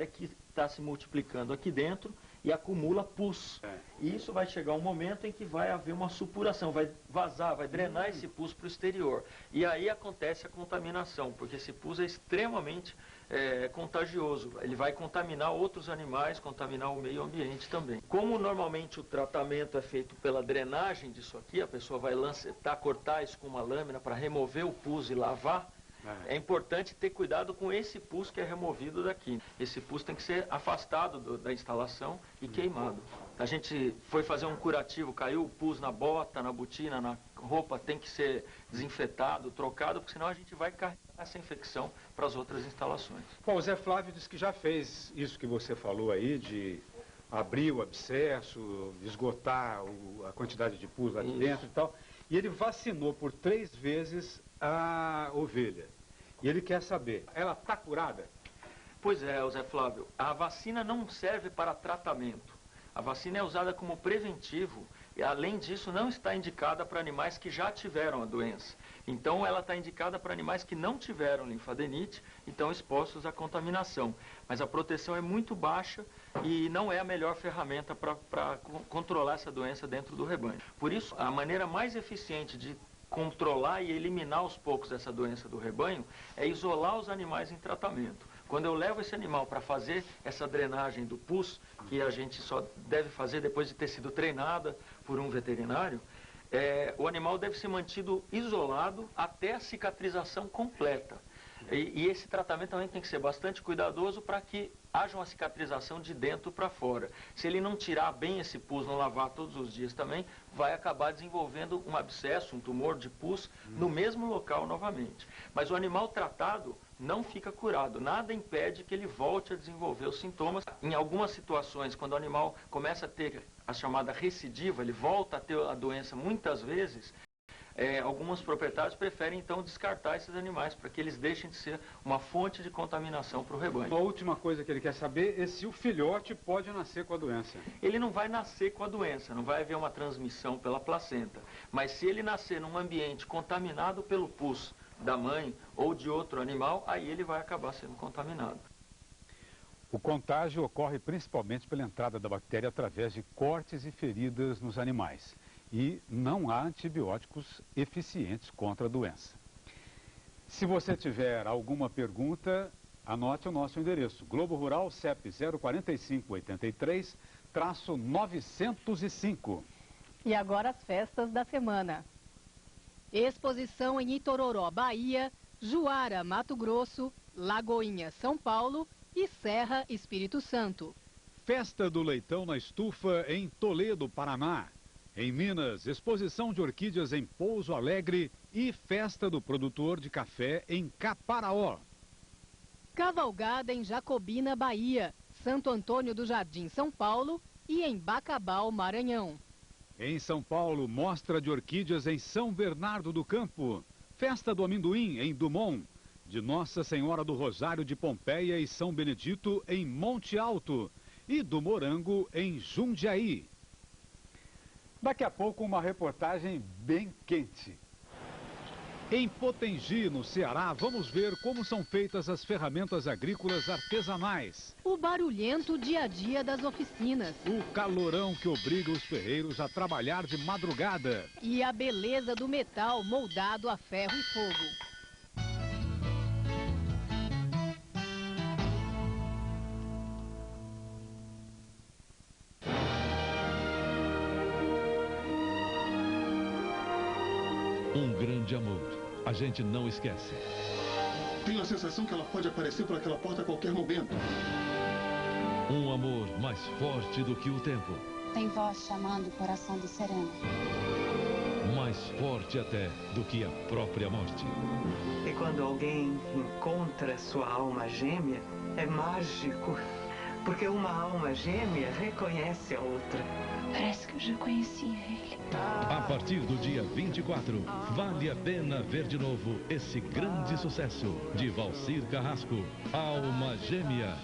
que está se multiplicando aqui dentro e acumula pus. E isso vai chegar um momento em que vai haver uma supuração, vai vazar, vai drenar esse pus para o exterior. E aí acontece a contaminação, porque esse pus é extremamente contagioso. Ele vai contaminar outros animais, contaminar o meio ambiente também. Como normalmente o tratamento é feito pela drenagem disso aqui, a pessoa vai cortar isso com uma lâmina para remover o pus e lavar, é importante ter cuidado com esse pus que é removido daqui. Esse pus tem que ser afastado da instalação e queimado. A gente foi fazer um curativo, caiu o pus na bota, na botina, na roupa, tem que ser desinfetado, trocado, porque senão a gente vai carregar essa infecção para as outras instalações. Bom, o Zé Flávio disse que já fez isso que você falou aí, de abrir o abscesso, esgotar a quantidade de pus lá de dentro e tal. E ele vacinou por 3 vezes a ovelha. E ele quer saber, ela está curada? Pois é, Zé Flávio, a vacina não serve para tratamento. A vacina é usada como preventivo e, além disso, não está indicada para animais que já tiveram a doença. Então, ela está indicada para animais que não tiveram linfadenite e estão expostos à contaminação. Mas a proteção é muito baixa e não é a melhor ferramenta para controlar essa doença dentro do rebanho. Por isso, a maneira mais eficiente de controlar e eliminar aos poucos essa doença do rebanho é isolar os animais em tratamento. Quando eu levo esse animal para fazer essa drenagem do pus, que a gente só deve fazer depois de ter sido treinada por um veterinário, o animal deve ser mantido isolado até a cicatrização completa. E esse tratamento também tem que ser bastante cuidadoso para que haja uma cicatrização de dentro para fora. Se ele não tirar bem esse pus, não lavar todos os dias também, vai acabar desenvolvendo um abscesso, um tumor de pus no mesmo local novamente. Mas o animal tratado não fica curado, nada impede que ele volte a desenvolver os sintomas. Em algumas situações, quando o animal começa a ter a chamada recidiva, ele volta a ter a doença muitas vezes, alguns proprietários preferem então descartar esses animais para que eles deixem de ser uma fonte de contaminação para o rebanho. A última coisa que ele quer saber é se o filhote pode nascer com a doença. Ele não vai nascer com a doença, não vai haver uma transmissão pela placenta, mas se ele nascer num ambiente contaminado pelo pus da mãe ou de outro animal, aí ele vai acabar sendo contaminado. O contágio ocorre principalmente pela entrada da bactéria através de cortes e feridas nos animais. E não há antibióticos eficientes contra a doença. Se você tiver alguma pergunta, anote o nosso endereço. Globo Rural, CEP 04583-905. E agora as festas da semana. Exposição em Itororó, Bahia, Juara, Mato Grosso, Lagoinha, São Paulo e Serra, Espírito Santo. Festa do Leitão na Estufa em Toledo, Paraná. Em Minas, exposição de orquídeas em Pouso Alegre e festa do produtor de café em Caparaó. Cavalgada em Jacobina, Bahia, Santo Antônio do Jardim, São Paulo e em Bacabal, Maranhão. Em São Paulo, mostra de orquídeas em São Bernardo do Campo. Festa do amendoim em Dumont. De Nossa Senhora do Rosário de Pompeia e São Benedito em Monte Alto. E do morango em Jundiaí. Daqui a pouco uma reportagem bem quente. Em Potengi, no Ceará, vamos ver como são feitas as ferramentas agrícolas artesanais. O barulhento dia a dia das oficinas. O calorão que obriga os ferreiros a trabalhar de madrugada. E a beleza do metal moldado a ferro e fogo. Um grande amor. A gente não esquece. Tenho a sensação que ela pode aparecer por aquela porta a qualquer momento. Um amor mais forte do que o tempo. Tem voz chamando o coração do sereno. Mais forte até do que a própria morte. E quando alguém encontra sua alma gêmea, é mágico. Porque uma alma gêmea reconhece a outra. Parece que eu já conhecia ele. A partir do dia 24, vale a pena ver de novo esse grande sucesso de Valcir Carrasco, Alma Gêmea.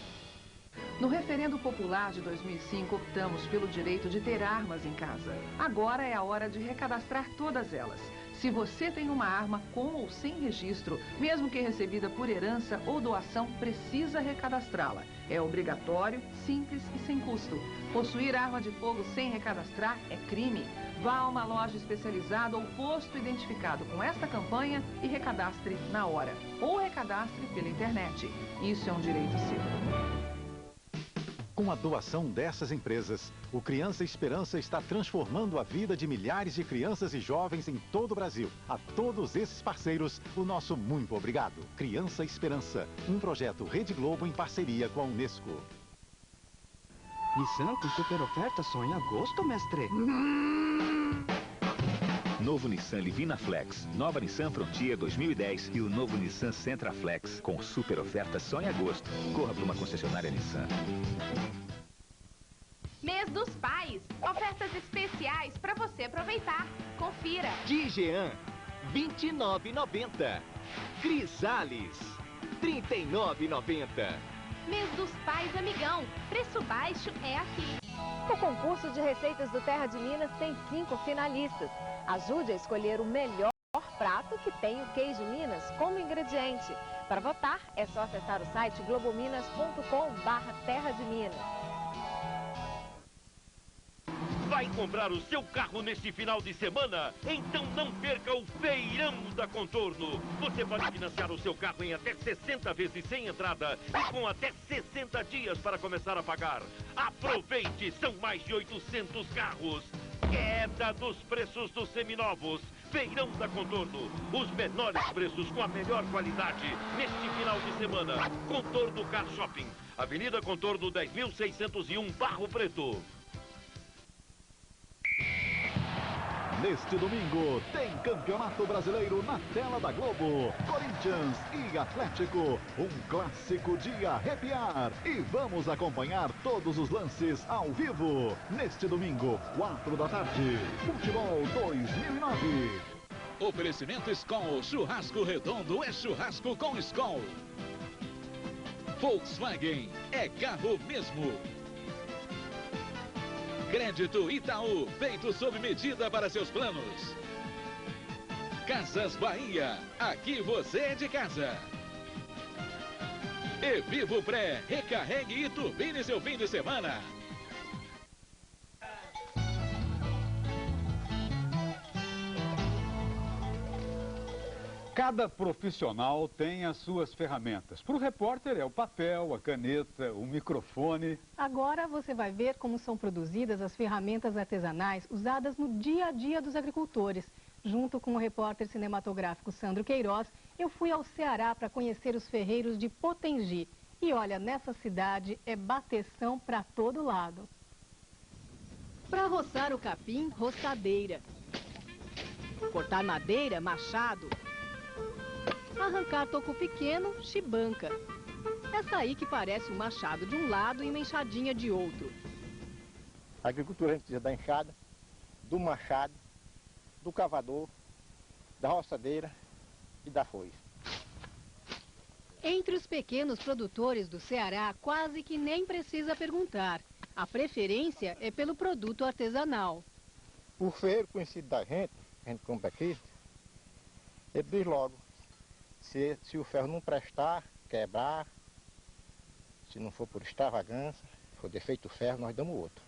No referendo popular de 2005, optamos pelo direito de ter armas em casa. Agora é a hora de recadastrar todas elas. Se você tem uma arma com ou sem registro, mesmo que recebida por herança ou doação, precisa recadastrá-la. É obrigatório, simples e sem custo. Possuir arma de fogo sem recadastrar é crime. Vá a uma loja especializada ou posto identificado com esta campanha e recadastre na hora. Ou recadastre pela internet. Isso é um direito seu. Com a doação dessas empresas, o Criança Esperança está transformando a vida de milhares de crianças e jovens em todo o Brasil. A todos esses parceiros, o nosso muito obrigado. Criança Esperança, um projeto Rede Globo em parceria com a Unesco. Nissan com super oferta só em agosto, mestre. Novo Nissan Livina Flex, nova Nissan Frontier 2010 e o novo Nissan Sentra Flex com super oferta só em agosto. Corra para uma concessionária Nissan. Mês dos Pais, ofertas especiais para você aproveitar. Confira. Dijean, R$ 29,90. Crisales, R$ 39,90. Mês dos Pais Amigão, preço baixo é aqui. O concurso de receitas do Terra de Minas tem 5 finalistas. Ajude a escolher o melhor prato que tem o queijo Minas como ingrediente. Para votar, é só acessar o site globominas.com/terra de Minas. Vai comprar o seu carro neste final de semana? Então não perca o Feirão da Contorno. Você pode financiar o seu carro em até 60 vezes sem entrada e com até 60 dias para começar a pagar. Aproveite, são mais de 800 carros. Queda dos preços dos seminovos. Feirão da Contorno. Os menores preços com a melhor qualidade. Neste final de semana. Contorno Car Shopping. Avenida Contorno 10.601, Barro Preto. Neste domingo, tem Campeonato Brasileiro na tela da Globo. Corinthians e Atlético, um clássico de arrepiar. E vamos acompanhar todos os lances ao vivo. Neste domingo, 4 da tarde, Futebol 2009. Oferecimento Skol, churrasco redondo é churrasco com Skol. Volkswagen, é carro mesmo. Crédito Itaú, feito sob medida para seus planos. Casas Bahia, aqui você é de casa. E Vivo Pré, recarregue e turbine seu fim de semana. Cada profissional tem as suas ferramentas. Para o repórter é o papel, a caneta, o microfone. Agora você vai ver como são produzidas as ferramentas artesanais usadas no dia a dia dos agricultores. Junto com o repórter cinematográfico Sandro Queiroz, eu fui ao Ceará para conhecer os ferreiros de Potengi. E olha, nessa cidade é bateção para todo lado. Para roçar o capim, roçadeira. Cortar madeira, machado. Arrancar toco pequeno, chibanca. Essa aí que parece um machado de um lado e uma enxadinha de outro. A agricultura a gente precisa da enxada, do machado, do cavador, da roçadeira e da foice. Entre os pequenos produtores do Ceará, quase que nem precisa perguntar. A preferência é pelo produto artesanal. O ferreiro conhecido da gente, a gente compra aqui, ele diz logo. Se o ferro não prestar, quebrar, se não for por extravagância, for defeito o ferro, nós damos outro.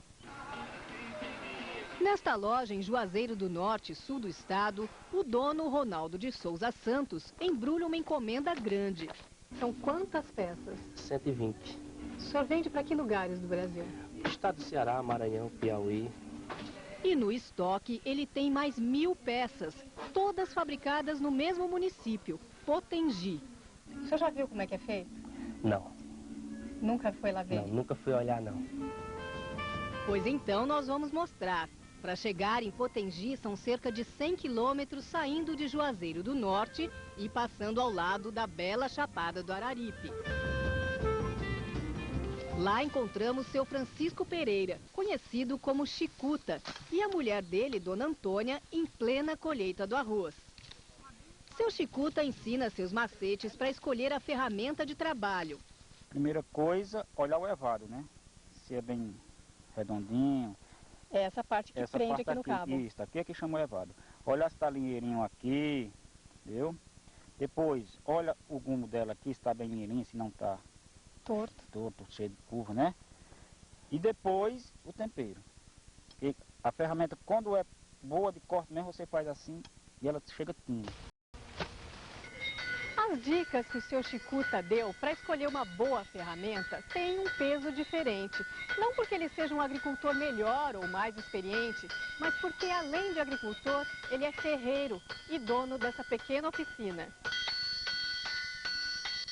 Nesta loja em Juazeiro do Norte, sul do estado, o dono Ronaldo de Souza Santos embrulha uma encomenda grande. São quantas peças? 120. O senhor vende para que lugares do Brasil? Estado do Ceará, Maranhão, Piauí. E no estoque ele tem mais 1000 peças, todas fabricadas no mesmo município, Potengi. O senhor já viu como é que é feito? Não. Nunca foi lá ver? Não, nunca fui olhar, não. Pois então nós vamos mostrar. Para chegar em Potengi são cerca de 100 quilômetros saindo de Juazeiro do Norte e passando ao lado da bela Chapada do Araripe. Lá encontramos seu Francisco Pereira, conhecido como Chicuta, e a mulher dele, Dona Antônia, em plena colheita do arroz. Seu Chicuta ensina seus macetes para escolher a ferramenta de trabalho. Primeira coisa, olhar o evado, né? Se é bem redondinho. É essa parte que prende aqui no cabo. Isso, aqui é que chama o evado. Olha se está linheirinho aqui, entendeu? Depois, olha o gumo dela aqui, se está bem linheirinho, se não está torto, cheio de curva, né? E depois, o tempero. E a ferramenta, quando é boa de corte mesmo, você faz assim e ela chega fina. As dicas que o seu Chicuta deu para escolher uma boa ferramenta têm um peso diferente. Não porque ele seja um agricultor melhor ou mais experiente, mas porque, além de agricultor, ele é ferreiro e dono dessa pequena oficina.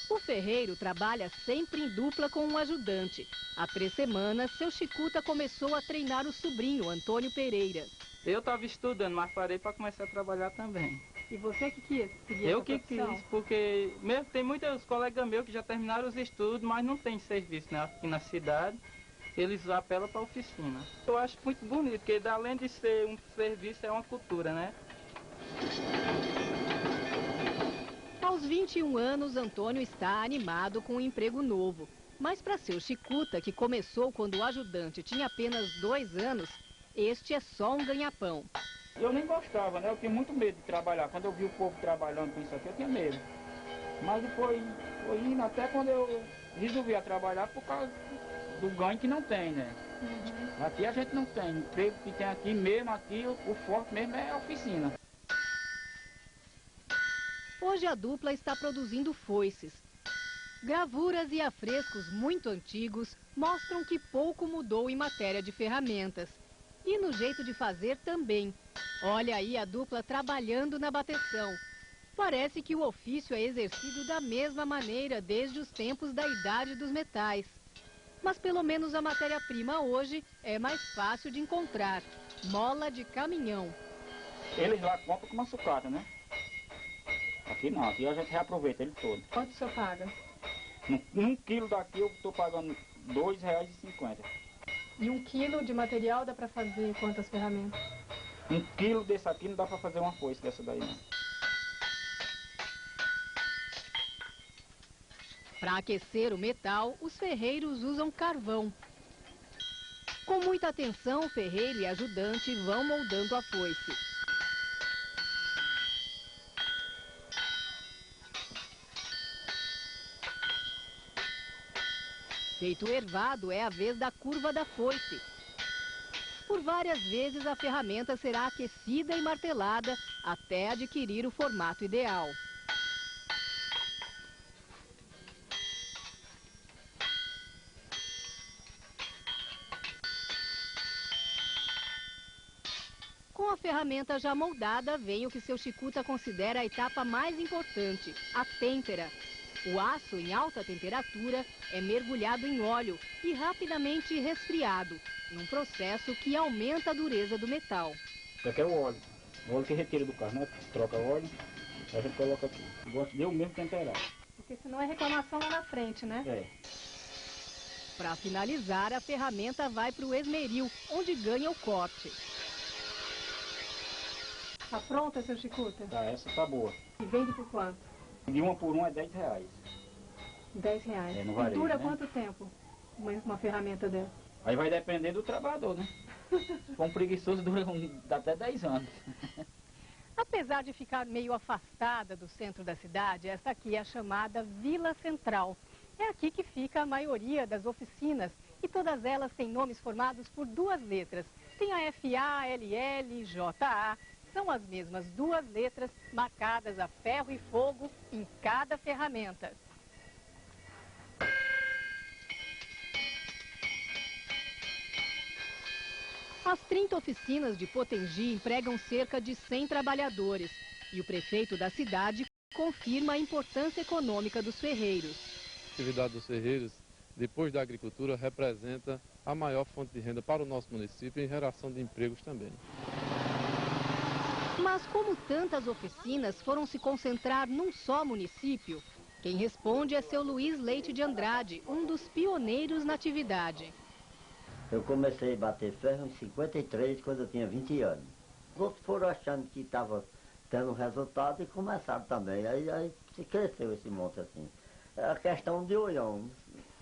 O ferreiro trabalha sempre em dupla com um ajudante. Há 3 semanas, seu Chicuta começou a treinar o sobrinho, Antônio Pereira. Eu estava estudando, mas parei para começar a trabalhar também. E você que quis seguir Eu essa que profissão? quis, porque mesmo tem muitos colegas meus que já terminaram os estudos, mas não tem serviço, né, aqui na cidade. Eles apelam para a oficina. Eu acho muito bonito, porque além de ser um serviço, é uma cultura, né? Aos 21 anos, Antônio está animado com um emprego novo. Mas para seu Chicuta, que começou quando o ajudante tinha apenas 2 anos, este é só um ganha-pão. Eu nem gostava, né? Eu tinha muito medo de trabalhar. Quando eu vi o povo trabalhando com isso aqui, eu tinha medo. Mas depois foi indo até quando eu resolvi a trabalhar por causa do ganho que não tem, né? Aqui a gente não tem. O emprego que tem aqui mesmo, aqui o forte mesmo é a oficina. Hoje a dupla está produzindo foices. Gravuras e afrescos muito antigos mostram que pouco mudou em matéria de ferramentas. E no jeito de fazer também. Olha aí a dupla trabalhando na bateção. Parece que o ofício é exercido da mesma maneira desde os tempos da Idade dos Metais. Mas pelo menos a matéria-prima hoje é mais fácil de encontrar. Mola de caminhão. Eles lá compram com uma sucata, né? Aqui não, aqui a gente reaproveita ele todo. Quanto o senhor paga? Um quilo daqui eu estou pagando R$ 2,50. E 1 quilo de material dá para fazer quantas ferramentas? 1 quilo desse aqui não dá para fazer uma foice dessa daí, não. Para aquecer o metal, os ferreiros usam carvão. Com muita atenção, o ferreiro e ajudante vão moldando a foice. Feito o ervado, é a vez da curva da foice. Por várias vezes, a ferramenta será aquecida e martelada até adquirir o formato ideal. Com a ferramenta já moldada, vem o que seu Chicuta considera a etapa mais importante, a têmpera. O aço em alta temperatura é mergulhado em óleo e rapidamente resfriado, num processo que aumenta a dureza do metal. Isso aqui é o óleo que retira do carro, né? Troca o óleo, a gente coloca aqui. Gosto de eu mesmo temperar. Porque senão é reclamação lá na frente, né? É. Para finalizar, a ferramenta vai para o esmeril, onde ganha o corte. Tá pronta, seu Chicuta? Tá, essa tá boa. E vende por quanto? De 1 por 1 é R$ 10. R$10. É, no E varejo, dura né? quanto tempo uma ferramenta dessa? Aí vai depender do trabalhador, né? Se for um preguiçoso, dura até 10 anos. Apesar de ficar meio afastada do centro da cidade, essa aqui é a chamada Vila Central. É aqui que fica a maioria das oficinas e todas elas têm nomes formados por 2 letras. Tem a FA, LL, JA. São as mesmas 2 letras marcadas a ferro e fogo em cada ferramenta. As 30 oficinas de Potengi empregam cerca de 100 trabalhadores. E o prefeito da cidade confirma a importância econômica dos ferreiros. A atividade dos ferreiros, depois da agricultura, representa a maior fonte de renda para o nosso município e em geração de empregos também. Mas como tantas oficinas foram se concentrar num só município? Quem responde é seu Luiz Leite de Andrade, um dos pioneiros na atividade. Eu comecei a bater ferro em 53, quando eu tinha 20 anos. Os outros foram achando que estava tendo resultado e começaram também. Aí cresceu esse monte assim. É a questão de olhão.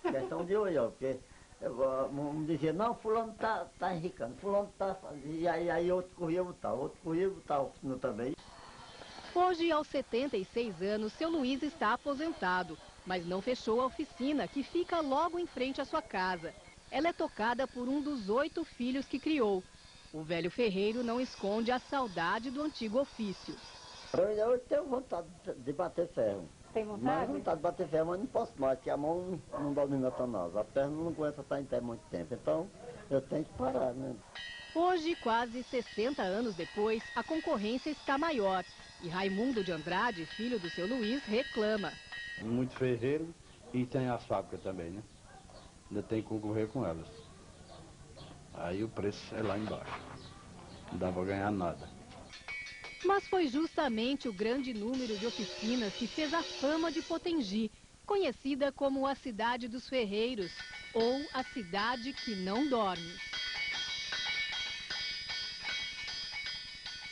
Porque vamos dizer, não, fulano tá enricando, fulano tá fazendo. E aí outro corria o tal, oficina também. Hoje, aos 76 anos, seu Luiz está aposentado, mas não fechou a oficina, que fica logo em frente à sua casa. Ela é tocada por um dos 8 filhos que criou. O velho ferreiro não esconde a saudade do antigo ofício. Eu tenho vontade de bater ferro. Tem vontade? Mas vontade de bater ferro, mas não posso mais, porque a mão não domina tão nós. A perna não aguenta estar em pé muito tempo, então eu tenho que parar, né? Hoje, quase 60 anos depois, a concorrência está maior. E Raimundo de Andrade, filho do seu Luiz, reclama. Muito ferreiro e tem a fábrica também, né? Ainda tem que concorrer com elas. Aí o preço é lá embaixo. Não dá para ganhar nada. Mas foi justamente o grande número de oficinas que fez a fama de Potengi, conhecida como a cidade dos ferreiros, ou a cidade que não dorme.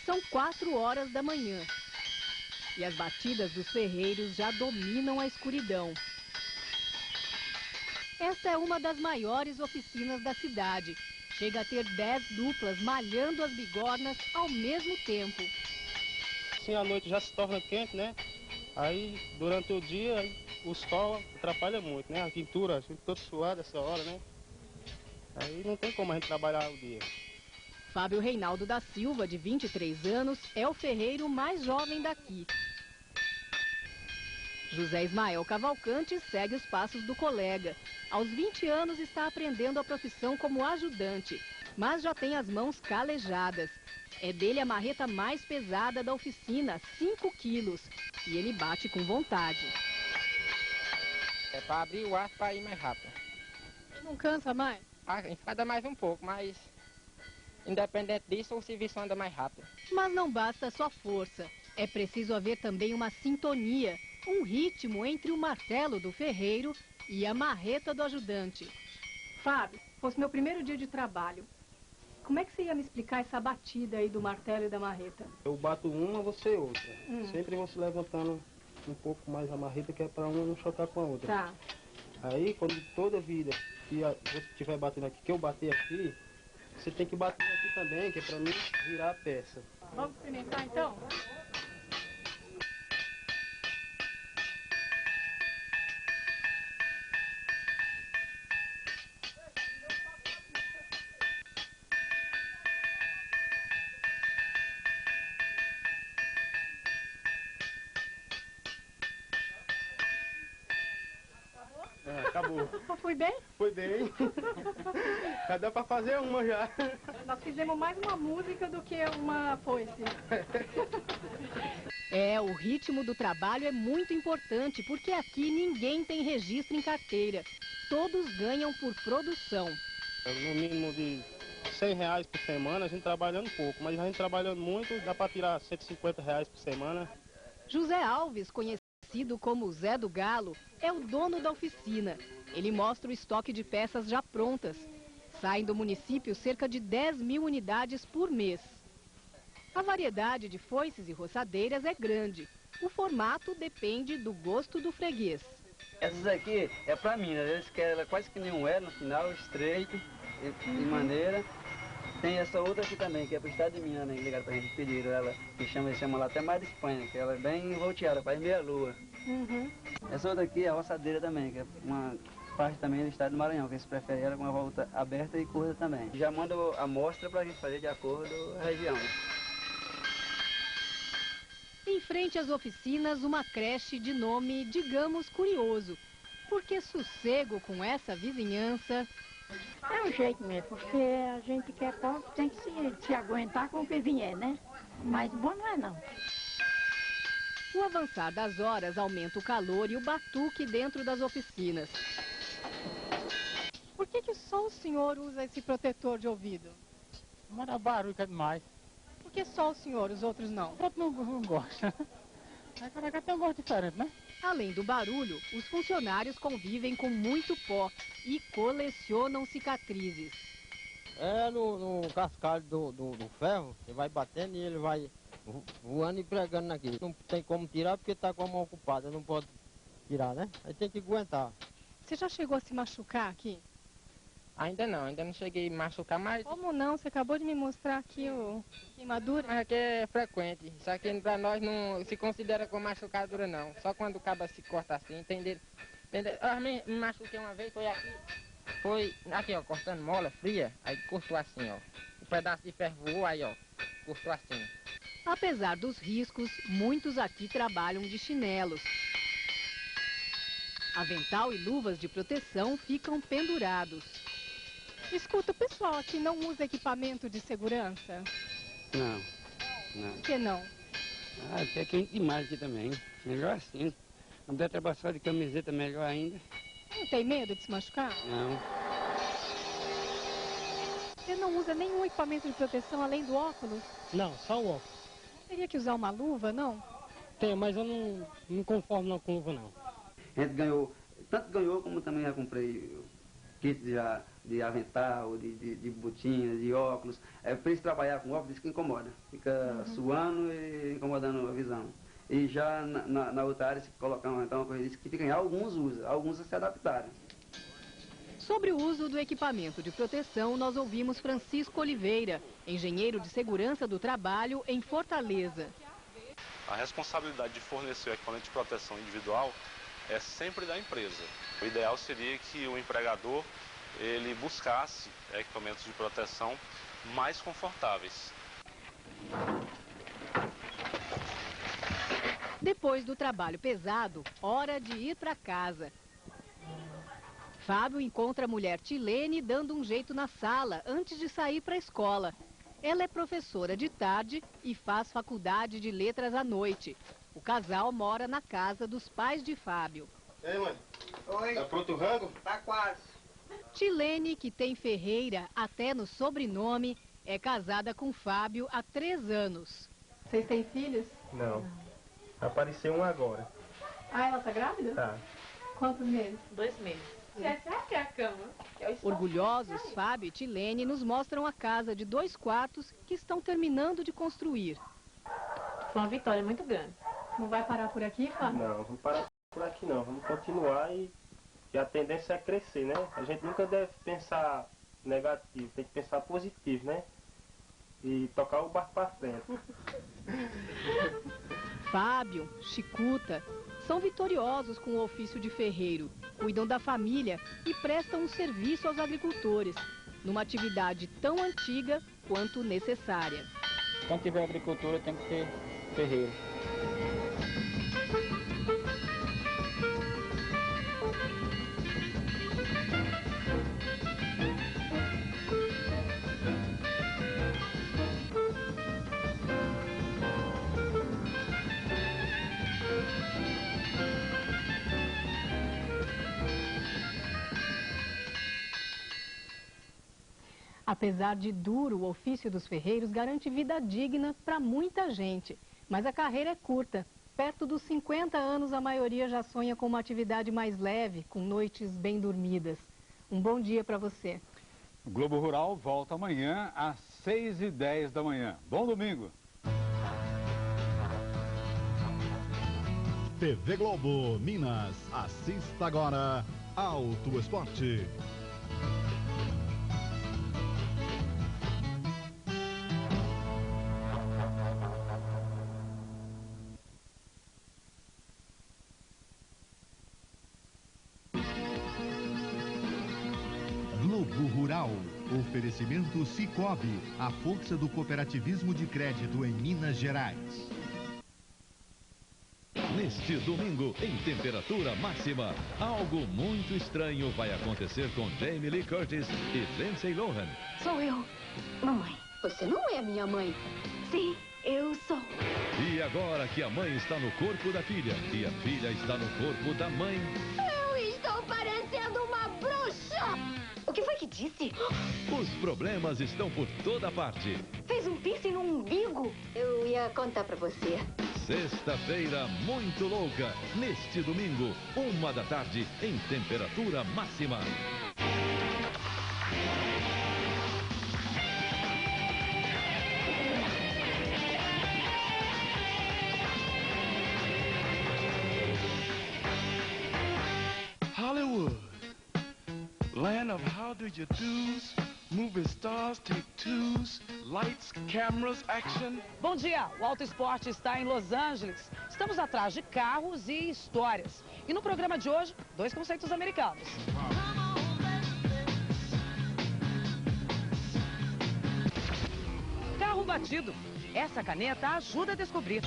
São 4 horas da manhã e as batidas dos ferreiros já dominam a escuridão. Esta é uma das maiores oficinas da cidade. Chega a ter 10 duplas malhando as bigornas ao mesmo tempo. Assim, a noite já se torna quente, né? Aí, durante o dia, o sol atrapalha muito, né? A pintura, a gente todo suado essa hora, né? Aí não tem como a gente trabalhar o dia. Fábio Reinaldo da Silva, de 23 anos, é o ferreiro mais jovem daqui. José Ismael Cavalcante segue os passos do colega. Aos 20 anos está aprendendo a profissão como ajudante, mas já tem as mãos calejadas. É dele a marreta mais pesada da oficina, 5 quilos, e ele bate com vontade. É para abrir o aço para ir mais rápido. Não cansa mais? Enfada mais um pouco, mas independente disso, o serviço anda mais rápido. Mas não basta só força. É preciso haver também uma sintonia, um ritmo entre o martelo do ferreiro e a marreta do ajudante. Fábio, fosse meu primeiro dia de trabalho. Como é que você ia me explicar essa batida aí do martelo e da marreta? Eu bato uma, você outra. Sempre vou se levantando um pouco mais a marreta, que é para uma não chocar com a outra. Tá. Aí, quando toda vida que você estiver batendo aqui, que eu bater aqui, você tem que bater aqui também, que é para mim virar a peça. Vamos experimentar então? Acabou. Foi bem? Foi bem. Já dá pra fazer uma já. Nós fizemos mais uma música do que uma foice. O ritmo do trabalho é muito importante, porque aqui ninguém tem registro em carteira. Todos ganham por produção. No mínimo de R$100 por semana, a gente trabalhando pouco, mas a gente trabalhando muito, dá para tirar R$150 por semana. José Alves, conhecido como Zé do Galo, é o dono da oficina. Ele mostra o estoque de peças já prontas. Saem do município cerca de 10.000 unidades por mês. A variedade de foices e roçadeiras é grande. O formato depende do gosto do freguês. Essas aqui é para mim, né? Eles querem ela quase que nem um no final, estreito, de maneira. Tem essa outra aqui também, que é pro estado de Minas, né? Ligaram pra gente, pediram ela, que chama lá até mais de Espanha, que ela é bem volteada, faz meia lua. Essa outra aqui é a roçadeira também, que é uma parte também do estado do Maranhão, que eles preferem ela com uma volta aberta e curta também. Já manda a amostra pra gente fazer de acordo com a região. Em frente às oficinas, uma creche de nome, digamos, curioso. Porque sossego com essa vizinhança... É um jeito mesmo, porque a gente que é pobre tem que se aguentar com o que vier, né? Mas bom não é não. O avançar das horas aumenta o calor e o batuque dentro das oficinas. Por que só o senhor usa esse protetor de ouvido? Mas dá barulho que é demais. Por que só o senhor, os outros não? Os outros não gostam. Aí cada cá tem um gosto diferente, né? Além do barulho, os funcionários convivem com muito pó e colecionam cicatrizes. É no cascalho do ferro, você vai batendo e ele vai voando e pregando naquilo. Não tem como tirar porque está com a mão ocupada, não pode tirar, né? Aí tem que aguentar. Você já chegou a se machucar aqui? Ainda não cheguei a machucar, mas... Como não? Você acabou de me mostrar aqui o queimadura. Mas aqui é frequente, isso aqui pra nós não se considera como machucadura não. Só quando o cabo se corta assim, entendeu? Eu me machuquei uma vez, foi aqui ó, cortando mola fria, aí cortou assim ó. Um pedaço de ferro voou, aí ó, cortou assim. Apesar dos riscos, muitos aqui trabalham de chinelos. Avental e luvas de proteção ficam pendurados. Escuta, o pessoal aqui não usa equipamento de segurança? Não. Por que não? Porque é quente demais aqui também. Melhor assim. Não der trabalho só de camiseta, melhor ainda. Não tem medo de se machucar? Não. Você não usa nenhum equipamento de proteção além do óculos? Não, só o óculos. Teria que usar uma luva, não? Tem, mas eu não me conformo não com luva, não. A gente ganhou, tanto ganhou como também já comprei kit de avental, de botinhas, de óculos. Para eles trabalhar com óculos, isso que incomoda. Fica suando e incomodando a visão. E já na outra área, se colocar uma coisa que fica, alguns usam, alguns se adaptaram. Sobre o uso do equipamento de proteção, nós ouvimos Francisco Oliveira, engenheiro de segurança do trabalho em Fortaleza. A responsabilidade de fornecer o equipamento de proteção individual é sempre da empresa. O ideal seria que o empregador ele buscasse equipamentos de proteção mais confortáveis. Depois do trabalho pesado, hora de ir para casa. Fábio encontra a mulher Tilene dando um jeito na sala antes de sair para a escola. Ela é professora de tarde e faz faculdade de letras à noite. O casal mora na casa dos pais de Fábio. E aí, mãe? Oi. Tá pronto o rango? Tá quase. Tilene, que tem Ferreira até no sobrenome, é casada com Fábio há 3 anos. Vocês têm filhos? Não. Apareceu um agora. Ah, ela tá grávida? Tá. Quantos meses? 2 meses. Será que é a cama? Orgulhosos, Fábio e Tilene nos mostram a casa de 2 quartos que estão terminando de construir. Foi uma vitória muito grande. Não vai parar por aqui, Fábio? Não, vamos parar por aqui não. Vamos continuar e a tendência é crescer, né? A gente nunca deve pensar negativo, tem que pensar positivo, né? E tocar o barco para frente. Fábio, Chicuta, são vitoriosos com o ofício de ferreiro, cuidam da família e prestam um serviço aos agricultores, numa atividade tão antiga quanto necessária. Quando tiver agricultura tem que ter ferreiro. Apesar de duro, o ofício dos ferreiros garante vida digna para muita gente. Mas a carreira é curta. Perto dos 50 anos, a maioria já sonha com uma atividade mais leve, com noites bem dormidas. Um bom dia para você. O Globo Rural volta amanhã às 6h10 da manhã. Bom domingo. TV Globo Minas. Assista agora Auto Esporte. Globo Rural. Oferecimento Sicoob, a força do cooperativismo de crédito em Minas Gerais. Neste domingo, em temperatura máxima, algo muito estranho vai acontecer com Jamie Lee Curtis e Lindsay Lohan. Sou eu. Mamãe, você não é minha mãe. Sim, eu sou. E agora que a mãe está no corpo da filha e a filha está no corpo da mãe... Eu estou parecendo uma bruxa! O que foi que disse? Os problemas estão por toda parte. Fez um piercing no umbigo? Eu ia contar pra você. Sexta-feira muito louca. Neste domingo, 1 da tarde, em temperatura máxima. Hollywood, land of how do you do's, movie stars take twos, lights, cameras, action. Bom dia, o Auto Esporte está em Los Angeles. Estamos atrás de carros e histórias. E no programa de hoje, 2 conceitos americanos. Carro batido. Essa caneta ajuda a descobrir.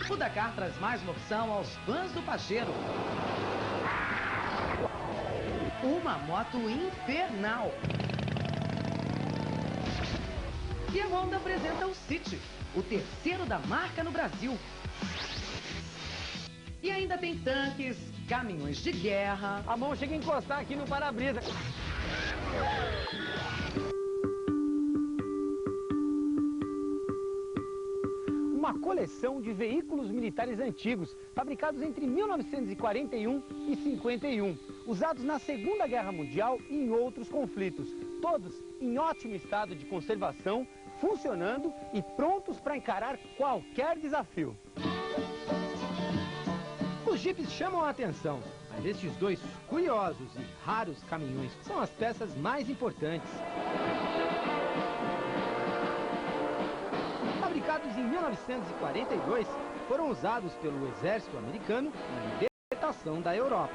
O Dakar traz mais uma opção aos fãs do Pajero. Uma moto infernal. E a Honda apresenta o City, o terceiro da marca no Brasil. E ainda tem tanques, caminhões de guerra. A mão chega a encostar aqui no para-brisa. Uma coleção de veículos militares antigos, fabricados entre 1941 e 51, usados na Segunda Guerra Mundial e em outros conflitos, todos em ótimo estado de conservação, funcionando e prontos para encarar qualquer desafio. Os jipes chamam a atenção. Mas estes dois curiosos e raros caminhões são as peças mais importantes. Fabricados em 1942, foram usados pelo exército americano na libertação da Europa.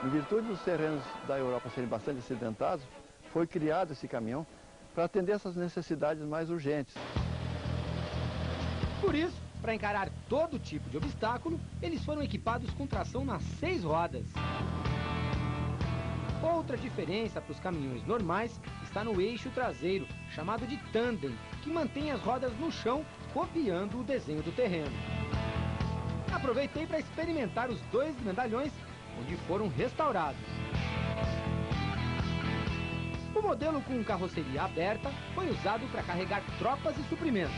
Em virtude dos terrenos da Europa serem bastante acidentados, foi criado esse caminhão para atender essas necessidades mais urgentes. Por isso, para encarar todo tipo de obstáculo, eles foram equipados com tração nas 6 rodas. Outra diferença para os caminhões normais está no eixo traseiro, chamado de tandem, que mantém as rodas no chão, copiando o desenho do terreno. Aproveitei para experimentar os 2 grandalhões, onde foram restaurados. O modelo com carroceria aberta foi usado para carregar tropas e suprimentos.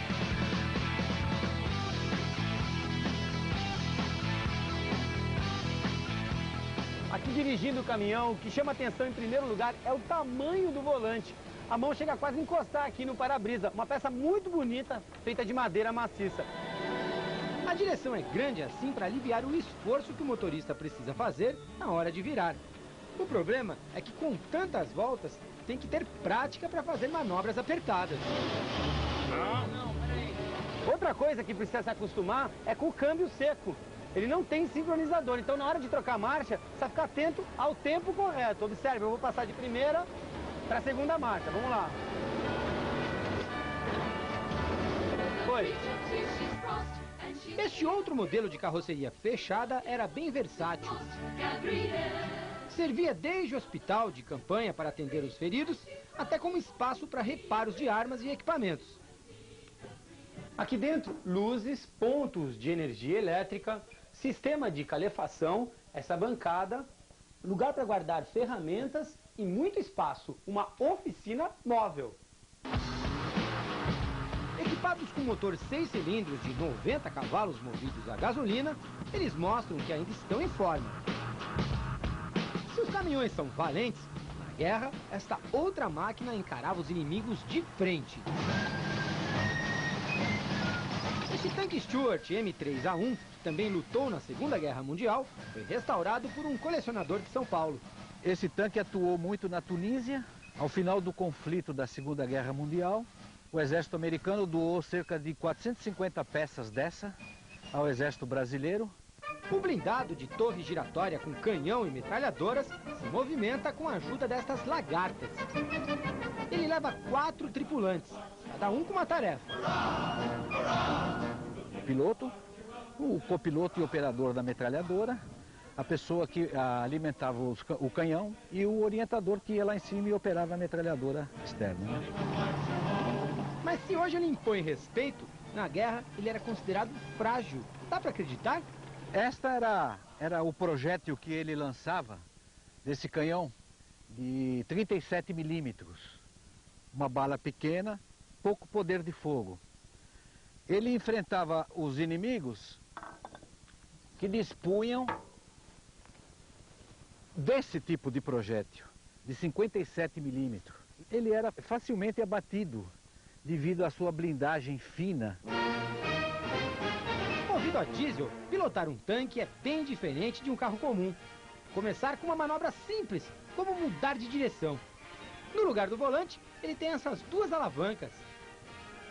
Aqui dirigindo o caminhão, o que chama atenção em primeiro lugar é o tamanho do volante. A mão chega a quase encostar aqui no para-brisa, uma peça muito bonita, feita de madeira maciça. A direção é grande assim para aliviar o esforço que o motorista precisa fazer na hora de virar. O problema é que com tantas voltas, tem que ter prática para fazer manobras apertadas. Outra coisa que precisa se acostumar é com o câmbio seco. Ele não tem sincronizador, então na hora de trocar a marcha, precisa ficar atento ao tempo correto. Observe, eu vou passar de primeira para a segunda marcha. Vamos lá. Foi. Este outro modelo de carroceria fechada era bem versátil. Servia desde o hospital de campanha para atender os feridos, até como espaço para reparos de armas e equipamentos. Aqui dentro, luzes, pontos de energia elétrica, sistema de calefação, essa bancada, lugar para guardar ferramentas e muito espaço, uma oficina móvel. Equipados com motor 6 cilindros de 90 cavalos movidos a gasolina, eles mostram que ainda estão em forma. Se os caminhões são valentes, na guerra, esta outra máquina encarava os inimigos de frente. Esse tanque Stuart M3A1, que também lutou na Segunda Guerra Mundial, foi restaurado por um colecionador de São Paulo. Esse tanque atuou muito na Tunísia. Ao final do conflito da Segunda Guerra Mundial, o exército americano doou cerca de 450 peças dessa ao exército brasileiro. O blindado de torre giratória com canhão e metralhadoras se movimenta com a ajuda destas lagartas. Ele leva 4 tripulantes, cada um com uma tarefa. O piloto, o copiloto e operador da metralhadora, a pessoa que alimentava o canhão e o orientador que ia lá em cima e operava a metralhadora externa. Mas se hoje ele impõe respeito, na guerra ele era considerado frágil. Dá para acreditar? Esta era o projétil que ele lançava desse canhão de 37 milímetros. Uma bala pequena, pouco poder de fogo. Ele enfrentava os inimigos que dispunham desse tipo de projétil, de 57 milímetros. Ele era facilmente abatido devido à sua blindagem fina. Movido a diesel, pilotar um tanque é bem diferente de um carro comum. Começar com uma manobra simples, como mudar de direção. No lugar do volante, ele tem essas 2 alavancas.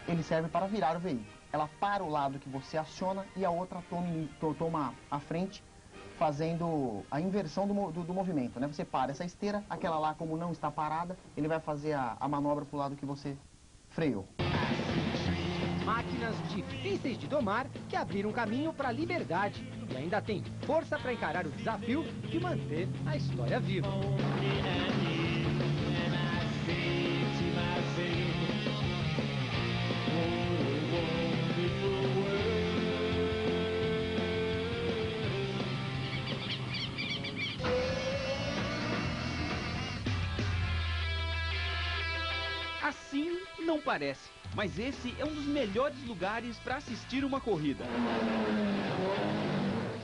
Ele serve para virar o veículo. Ela para o lado que você aciona e a outra toma a frente, fazendo a inversão do movimento, né? Você para essa esteira, aquela lá como não está parada, ele vai fazer a manobra para o lado que você freou. Máquinas difíceis de domar que abriram caminho para a liberdade e ainda tem força para encarar o desafio de manter a história viva. Assim não parece, mas esse é um dos melhores lugares para assistir uma corrida.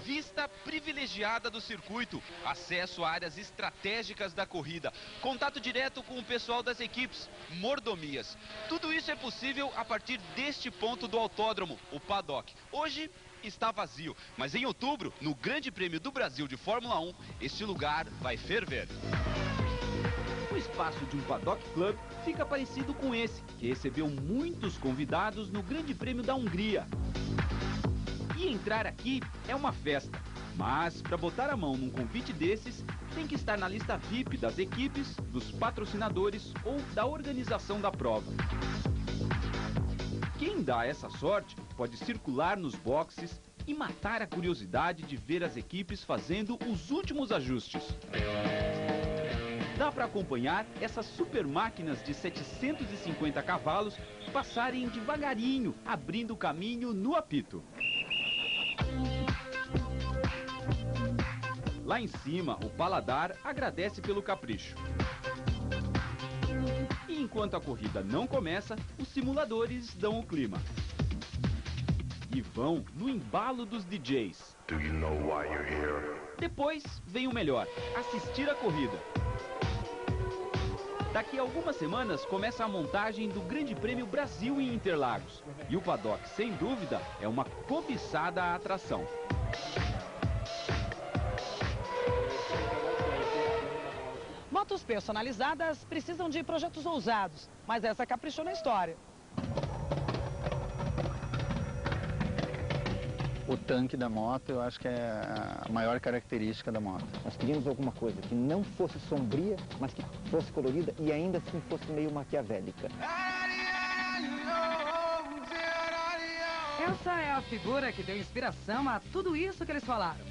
Vista Vista privilegiada do circuito, acesso a áreas estratégicas da corrida, contato direto com o pessoal das equipes, mordomias. Tudo isso é possível a partir deste ponto do autódromo, o paddock. Hoje está vazio, mas em outubro, no Grande Prêmio do Brasil de Fórmula 1, este lugar vai ferver. O espaço de um paddock club fica parecido com esse, que recebeu muitos convidados no Grande Prêmio da Hungria. E entrar aqui é uma festa, mas para botar a mão num convite desses, tem que estar na lista VIP das equipes, dos patrocinadores ou da organização da prova. Quem dá essa sorte pode circular nos boxes e matar a curiosidade de ver as equipes fazendo os últimos ajustes. Dá para acompanhar essas super máquinas de 750 cavalos passarem devagarinho, abrindo caminho no apito. Lá em cima, o paladar agradece pelo capricho. E enquanto a corrida não começa, os simuladores dão o clima. E vão no embalo dos DJs. Do you know why you're here? Depois vem o melhor, assistir a corrida. Daqui a algumas semanas começa a montagem do Grande Prêmio Brasil em Interlagos. E o paddock, sem dúvida, é uma cobiçada atração. Motos personalizadas precisam de projetos ousados, mas essa caprichou na história. O tanque da moto, eu acho que é a maior característica da moto. Nós queríamos alguma coisa que não fosse sombria, mas que fosse colorida e ainda assim fosse meio maquiavélica. Essa é a figura que deu inspiração a tudo isso que eles falaram.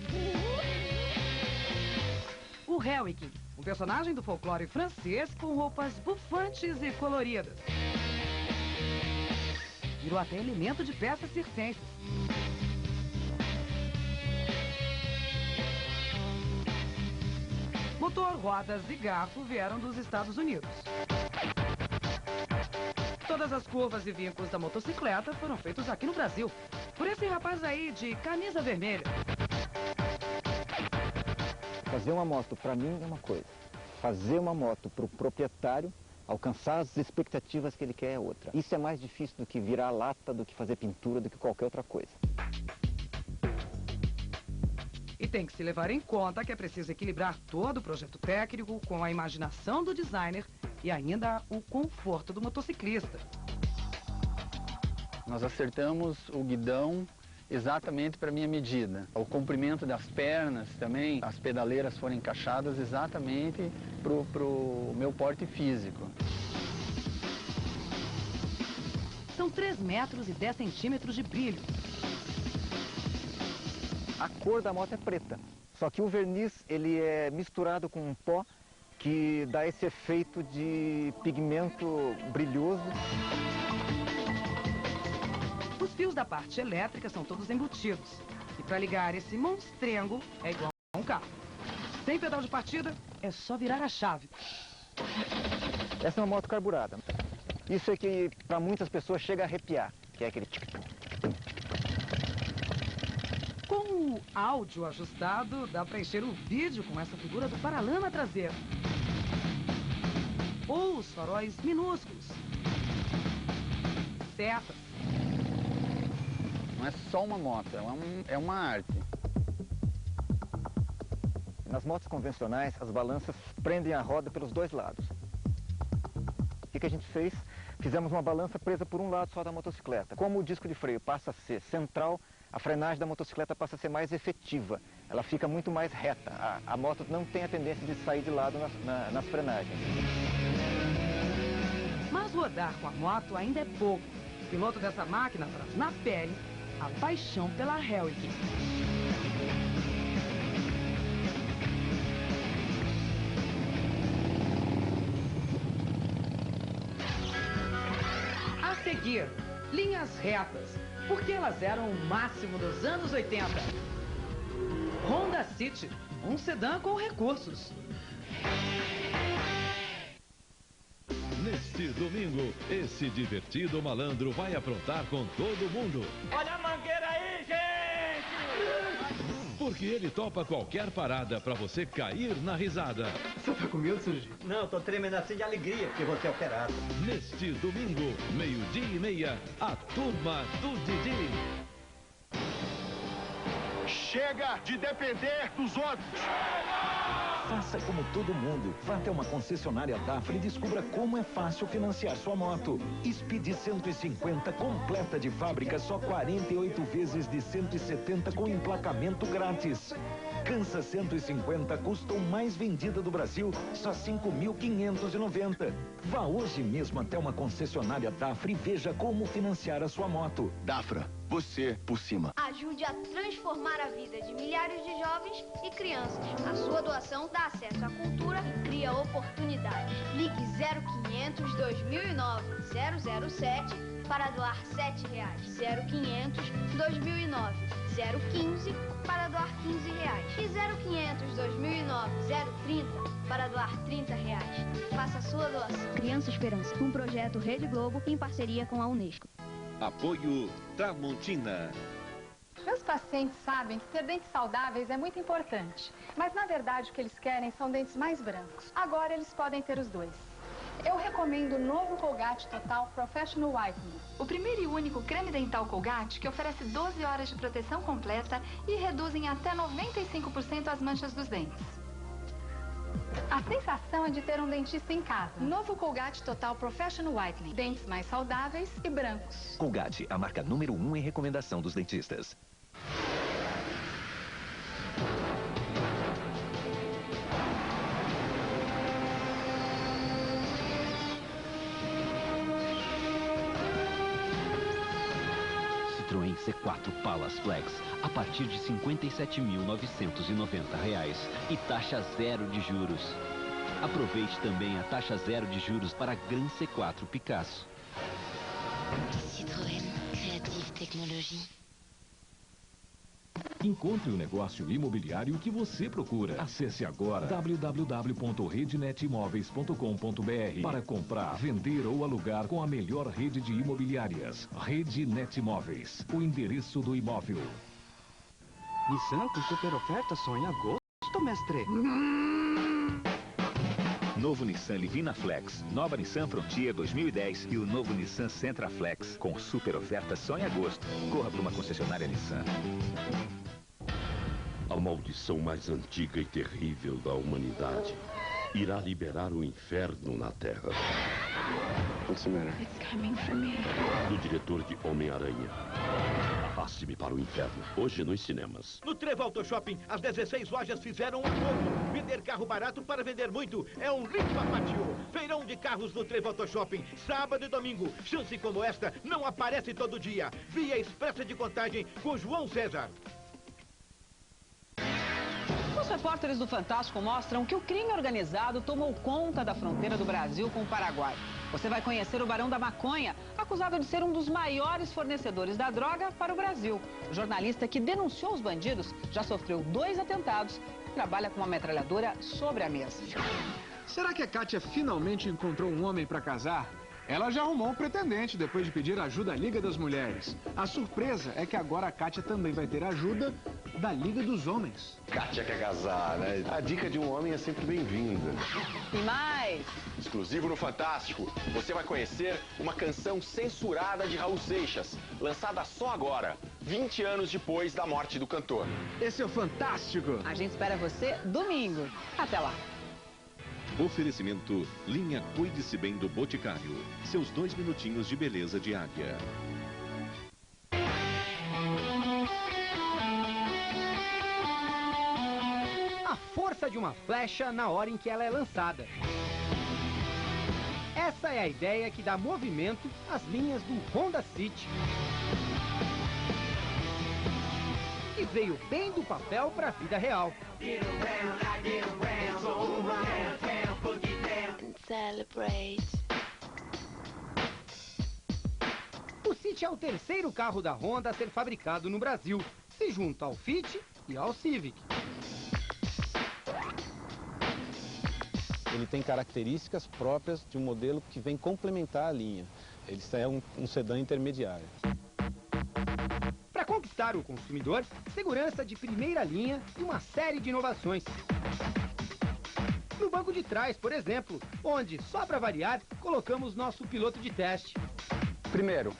O Helwig, um personagem do folclore francês com roupas bufantes e coloridas. Virou até elemento de peças circenses. Motor, rodas e garfo vieram dos Estados Unidos. Todas as curvas e vincos da motocicleta foram feitos aqui no Brasil, por esse rapaz aí de camisa vermelha. Fazer uma moto, para mim, é uma coisa. Fazer uma moto para o proprietário, alcançar as expectativas que ele quer é outra. Isso é mais difícil do que virar lata, do que fazer pintura, do que qualquer outra coisa. E tem que se levar em conta que é preciso equilibrar todo o projeto técnico com a imaginação do designer e ainda o conforto do motociclista. Nós acertamos o guidão exatamente para a minha medida. O comprimento das pernas também, as pedaleiras foram encaixadas exatamente para o meu porte físico. São 3 metros e 10 centímetros de brilho. A cor da moto é preta, só que o verniz ele é misturado com um pó que dá esse efeito de pigmento brilhoso. Os fios da parte elétrica são todos embutidos. E para ligar esse monstrengo é igual a um carro. Sem pedal de partida, é só virar a chave. Essa é uma moto carburada. Isso é que para muitas pessoas chega a arrepiar, que é aquele tic-tac. Com o áudio ajustado, dá para encher o vídeo com essa figura do paralama traseiro. Ou os faróis minúsculos. Setas. Não é só uma moto, é uma arte. Nas motos convencionais, as balanças prendem a roda pelos dois lados. O que a gente fez? Fizemos uma balança presa por um lado só da motocicleta. Como o disco de freio passa a ser central, a frenagem da motocicleta passa a ser mais efetiva. Ela fica muito mais reta. A moto não tem a tendência de sair de lado nas frenagens. Mas rodar com a moto ainda é pouco. O piloto dessa máquina traz na pele a paixão pela Helwig. A seguir, linhas retas, porque elas eram o máximo dos anos 80. Honda City, um sedã com recursos. Neste domingo, esse divertido malandro vai aprontar com todo mundo. Olha a mangueira aí, gente! Porque ele topa qualquer parada para você cair na risada. Você tá com medo, Serginho? Não, tô tremendo assim de alegria porque você é operado. Neste domingo, 12h30, a Turma do Didi. Chega de depender dos outros. Faça como todo mundo. Vá até uma concessionária Dafra e descubra como é fácil financiar sua moto. Speed 150 completa de fábrica, só 48 vezes de 170 com emplacamento grátis. Kansas 150 custa o mais vendida do Brasil, só 5.590. Vá hoje mesmo até uma concessionária Dafra e veja como financiar a sua moto. Dafra, você por cima. Ajude a transformar a vida de milhares de jovens e crianças. A sua doação dá acesso à cultura e cria oportunidades. Ligue 0500 2009 007 para doar R$7. 0500 2009 015 para doar R$15. E 0500 2009 030 para doar R$30. Faça a sua doação. Criança Esperança, um projeto Rede Globo em parceria com a Unesco. Apoio Tramontina. Meus pacientes sabem que ter dentes saudáveis é muito importante, mas na verdade o que eles querem são dentes mais brancos. Agora eles podem ter os dois. Eu recomendo o novo Colgate Total Professional Whitening. O primeiro e único creme dental Colgate que oferece 12 horas de proteção completa e reduz em até 95% as manchas dos dentes. A sensação é de ter um dentista em casa. Novo Colgate Total Professional Whitening. Dentes mais saudáveis e brancos. Colgate, a marca número 1 em recomendação dos dentistas. Citroën C4 Palace Flex a partir de R$ 57.990 e taxa zero de juros. Aproveite também a taxa zero de juros para Gran C4 Picasso. Citroën Creative Technology. Encontre o negócio imobiliário que você procura. Acesse agora www.redenetimóveis.com.br para comprar, vender ou alugar com a melhor rede de imobiliárias. Rede Netmóveis, o endereço do imóvel. Nissan com super oferta só em agosto, mestre. Novo Nissan Livina Flex, nova Nissan Frontier 2010 e o novo Nissan Sentra Flex com super oferta só em agosto. Corra para uma concessionária Nissan. A maldição mais antiga e terrível da humanidade irá liberar o inferno na Terra. What's the matter? It's coming for me. Do diretor de Homem-Aranha. Arraste-me para o inferno, hoje nos cinemas. No Trevo Auto Shopping, as 16 lojas fizeram um acordo. Vender carro barato para vender muito é um limpa patio. Feirão de carros no Trevo Auto Shopping, sábado e domingo. Chance como esta não aparece todo dia. Via expressa de contagem com João César. Os repórteres do Fantástico mostram que o crime organizado tomou conta da fronteira do Brasil com o Paraguai. Você vai conhecer o Barão da Maconha, acusado de ser um dos maiores fornecedores da droga para o Brasil. O jornalista que denunciou os bandidos já sofreu 2 atentados e trabalha com uma metralhadora sobre a mesa. Será que a Kátia finalmente encontrou um homem para casar? Ela já arrumou um pretendente depois de pedir ajuda à Liga das Mulheres. A surpresa é que agora a Kátia também vai ter ajuda da Liga dos Homens. Kátia quer casar, né? A dica de um homem é sempre bem-vinda. E mais? Exclusivo no Fantástico, você vai conhecer uma canção censurada de Raul Seixas, lançada só agora, 20 anos depois da morte do cantor. Esse é o Fantástico. A gente espera você domingo. Até lá. Oferecimento Linha Cuide-se Bem do Boticário. Seus 2 minutinhos de beleza diária. A força de uma flecha na hora em que ela é lançada. Essa é a ideia que dá movimento às linhas do Honda City. E veio bem do papel para a vida real. O City é o terceiro carro da Honda a ser fabricado no Brasil, se junta ao Fit e ao Civic. Ele tem características próprias de um modelo que vem complementar a linha. Ele é um sedã intermediário. Para conquistar conquistar o consumidor, segurança de primeira linha e uma série de inovações. No banco de trás, por exemplo, onde, só para variar, colocamos nosso piloto de teste. Primeiro,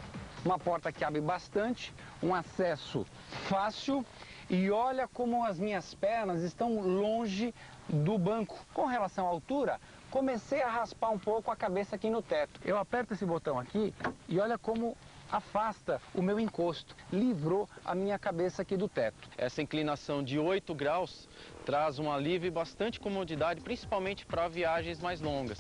uma porta que abre bastante, um acesso fácil e olha como as minhas pernas estão longe do banco. Com relação à altura, comecei a raspar um pouco a cabeça aqui no teto. Eu aperto esse botão aqui e olha como afasta o meu encosto, livrou a minha cabeça aqui do teto. Essa inclinação de 8 graus traz um alívio e bastante comodidade, principalmente para viagens mais longas.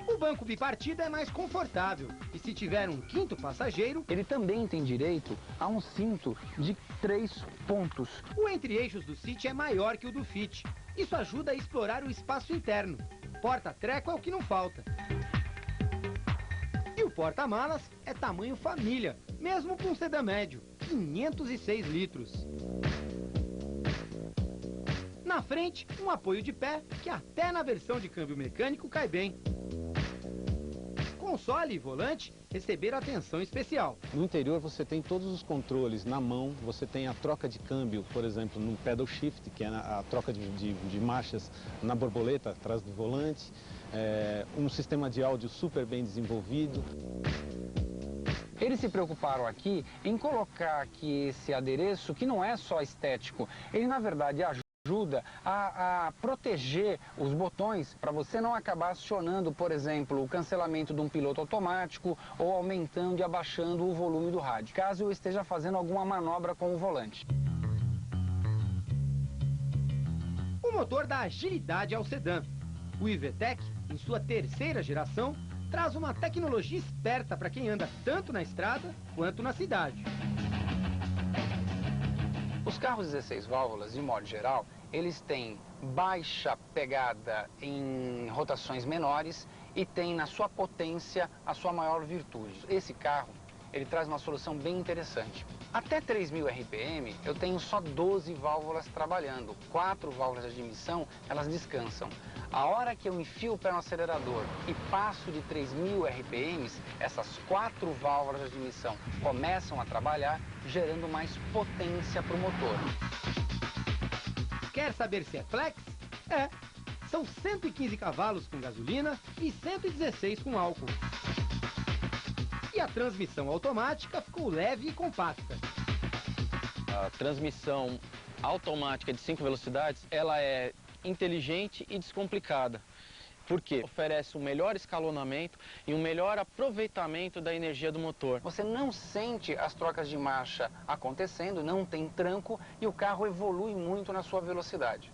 O banco bipartida é mais confortável e se tiver um quinto passageiro, ele também tem direito a um cinto de 3 pontos. O entre-eixos do City é maior que o do Fit. Isso ajuda a explorar o espaço interno. Porta-treco é o que não falta. E o porta-malas é tamanho família, mesmo com sedã médio, 506 litros. Na frente, um apoio de pé que até na versão de câmbio mecânico cai bem. Console e volante receberam atenção especial. No interior você tem todos os controles na mão, você tem a troca de câmbio, por exemplo, no pedal shift, que é a troca de marchas na borboleta atrás do volante, um sistema de áudio super bem desenvolvido. Eles se preocuparam aqui em colocar aqui esse adereço que não é só estético, ele na verdade ajuda a proteger os botões para você não acabar acionando, por exemplo, o cancelamento de um piloto automático ou aumentando e abaixando o volume do rádio, caso eu esteja fazendo alguma manobra com o volante. O motor dá agilidade ao sedã. O IVTEC, em sua terceira geração, traz uma tecnologia esperta para quem anda tanto na estrada quanto na cidade. Os carros 16 válvulas, de modo geral, eles têm baixa pegada em rotações menores e têm na sua potência a sua maior virtude. Esse carro, ele traz uma solução bem interessante. Até 3.000 RPM, eu tenho só 12 válvulas trabalhando. 4 válvulas de admissão, elas descansam. A hora que eu enfio o pé no acelerador e passo de 3.000 RPMs, essas 4 válvulas de admissão começam a trabalhar, gerando mais potência para o motor. Quer saber se é flex? É. São 115 cavalos com gasolina e 116 com álcool. E a transmissão automática ficou leve e compacta. A transmissão automática de 5 velocidades, ela é inteligente e descomplicada, porque oferece um melhor escalonamento e um melhor aproveitamento da energia do motor. Você não sente as trocas de marcha acontecendo, não tem tranco e o carro evolui muito na sua velocidade.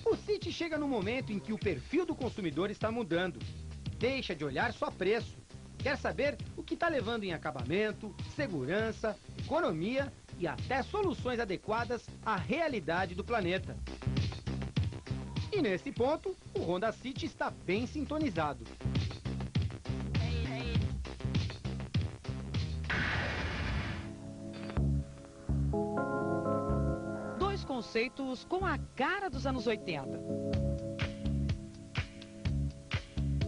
O City chega no momento em que o perfil do consumidor está mudando. Deixa de olhar só preço. Quer saber o que está levando em acabamento, segurança, economia e até soluções adequadas à realidade do planeta. E nesse ponto, o Honda City está bem sintonizado. Dois conceitos com a cara dos anos 80.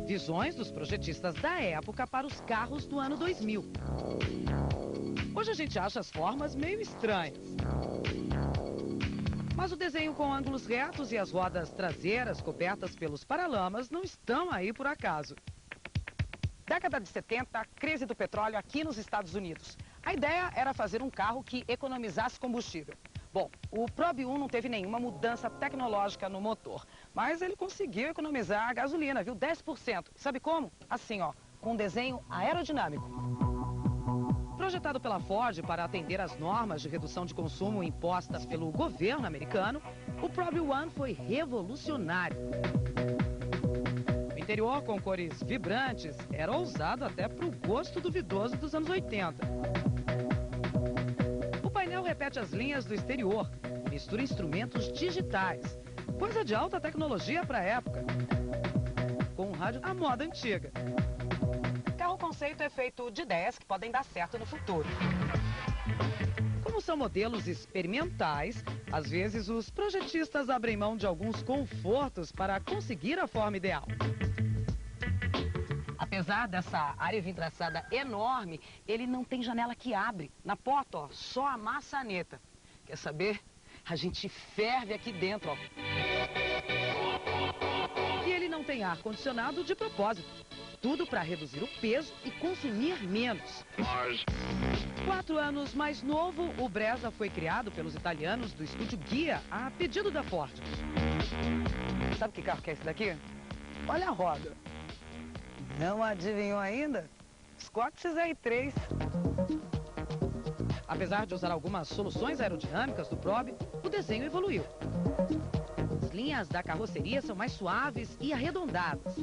Visões dos projetistas da época para os carros do ano 2000. Hoje a gente acha as formas meio estranhas. Mas o desenho com ângulos retos e as rodas traseiras cobertas pelos paralamas não estão aí por acaso. Década de 70, crise do petróleo aqui nos Estados Unidos. A ideia era fazer um carro que economizasse combustível. Bom, o Probe 1 não teve nenhuma mudança tecnológica no motor, mas ele conseguiu economizar a gasolina, viu? 10%. Sabe como? Assim, ó, com um desenho aerodinâmico. Projetado pela Ford para atender às normas de redução de consumo impostas pelo governo americano, o Probe 1 foi revolucionário. O interior, com cores vibrantes, era ousado até para o gosto duvidoso dos anos 80. O painel repete as linhas do exterior e mistura instrumentos digitais, coisa de alta tecnologia para a época, com um rádio à moda antiga. Carro conceito é feito de ideias que podem dar certo no futuro. Como são modelos experimentais, às vezes os projetistas abrem mão de alguns confortos para conseguir a forma ideal. Apesar dessa área vidraçada enorme, ele não tem janela que abre. Na porta, ó, só a maçaneta. Quer saber? A gente ferve aqui dentro, ó. E ele não tem ar-condicionado de propósito. Tudo para reduzir o peso e consumir menos. 4 anos mais novo, o Brezza foi criado pelos italianos do estúdio Ghia a pedido da Ford. Sabe que carro que é esse daqui? Olha a roda. Não adivinhou ainda? Scott XR3. Apesar de usar algumas soluções aerodinâmicas do Probe, o desenho evoluiu. As linhas da carroceria são mais suaves e arredondadas.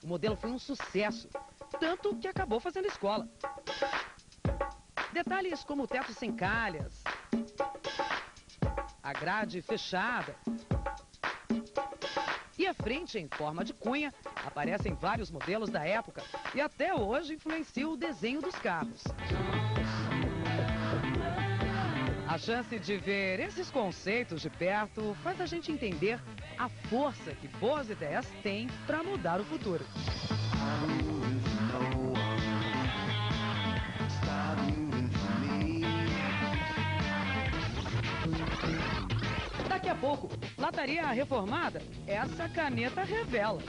O modelo foi um sucesso, tanto que acabou fazendo escola. Detalhes como o teto sem calhas, a grade fechada e a frente em forma de cunha aparecem em vários modelos da época e até hoje influenciam o desenho dos carros. A chance de ver esses conceitos de perto faz a gente entender a força que boas ideias têm para mudar o futuro. Daqui a pouco, lataria reformada, essa caneta revela.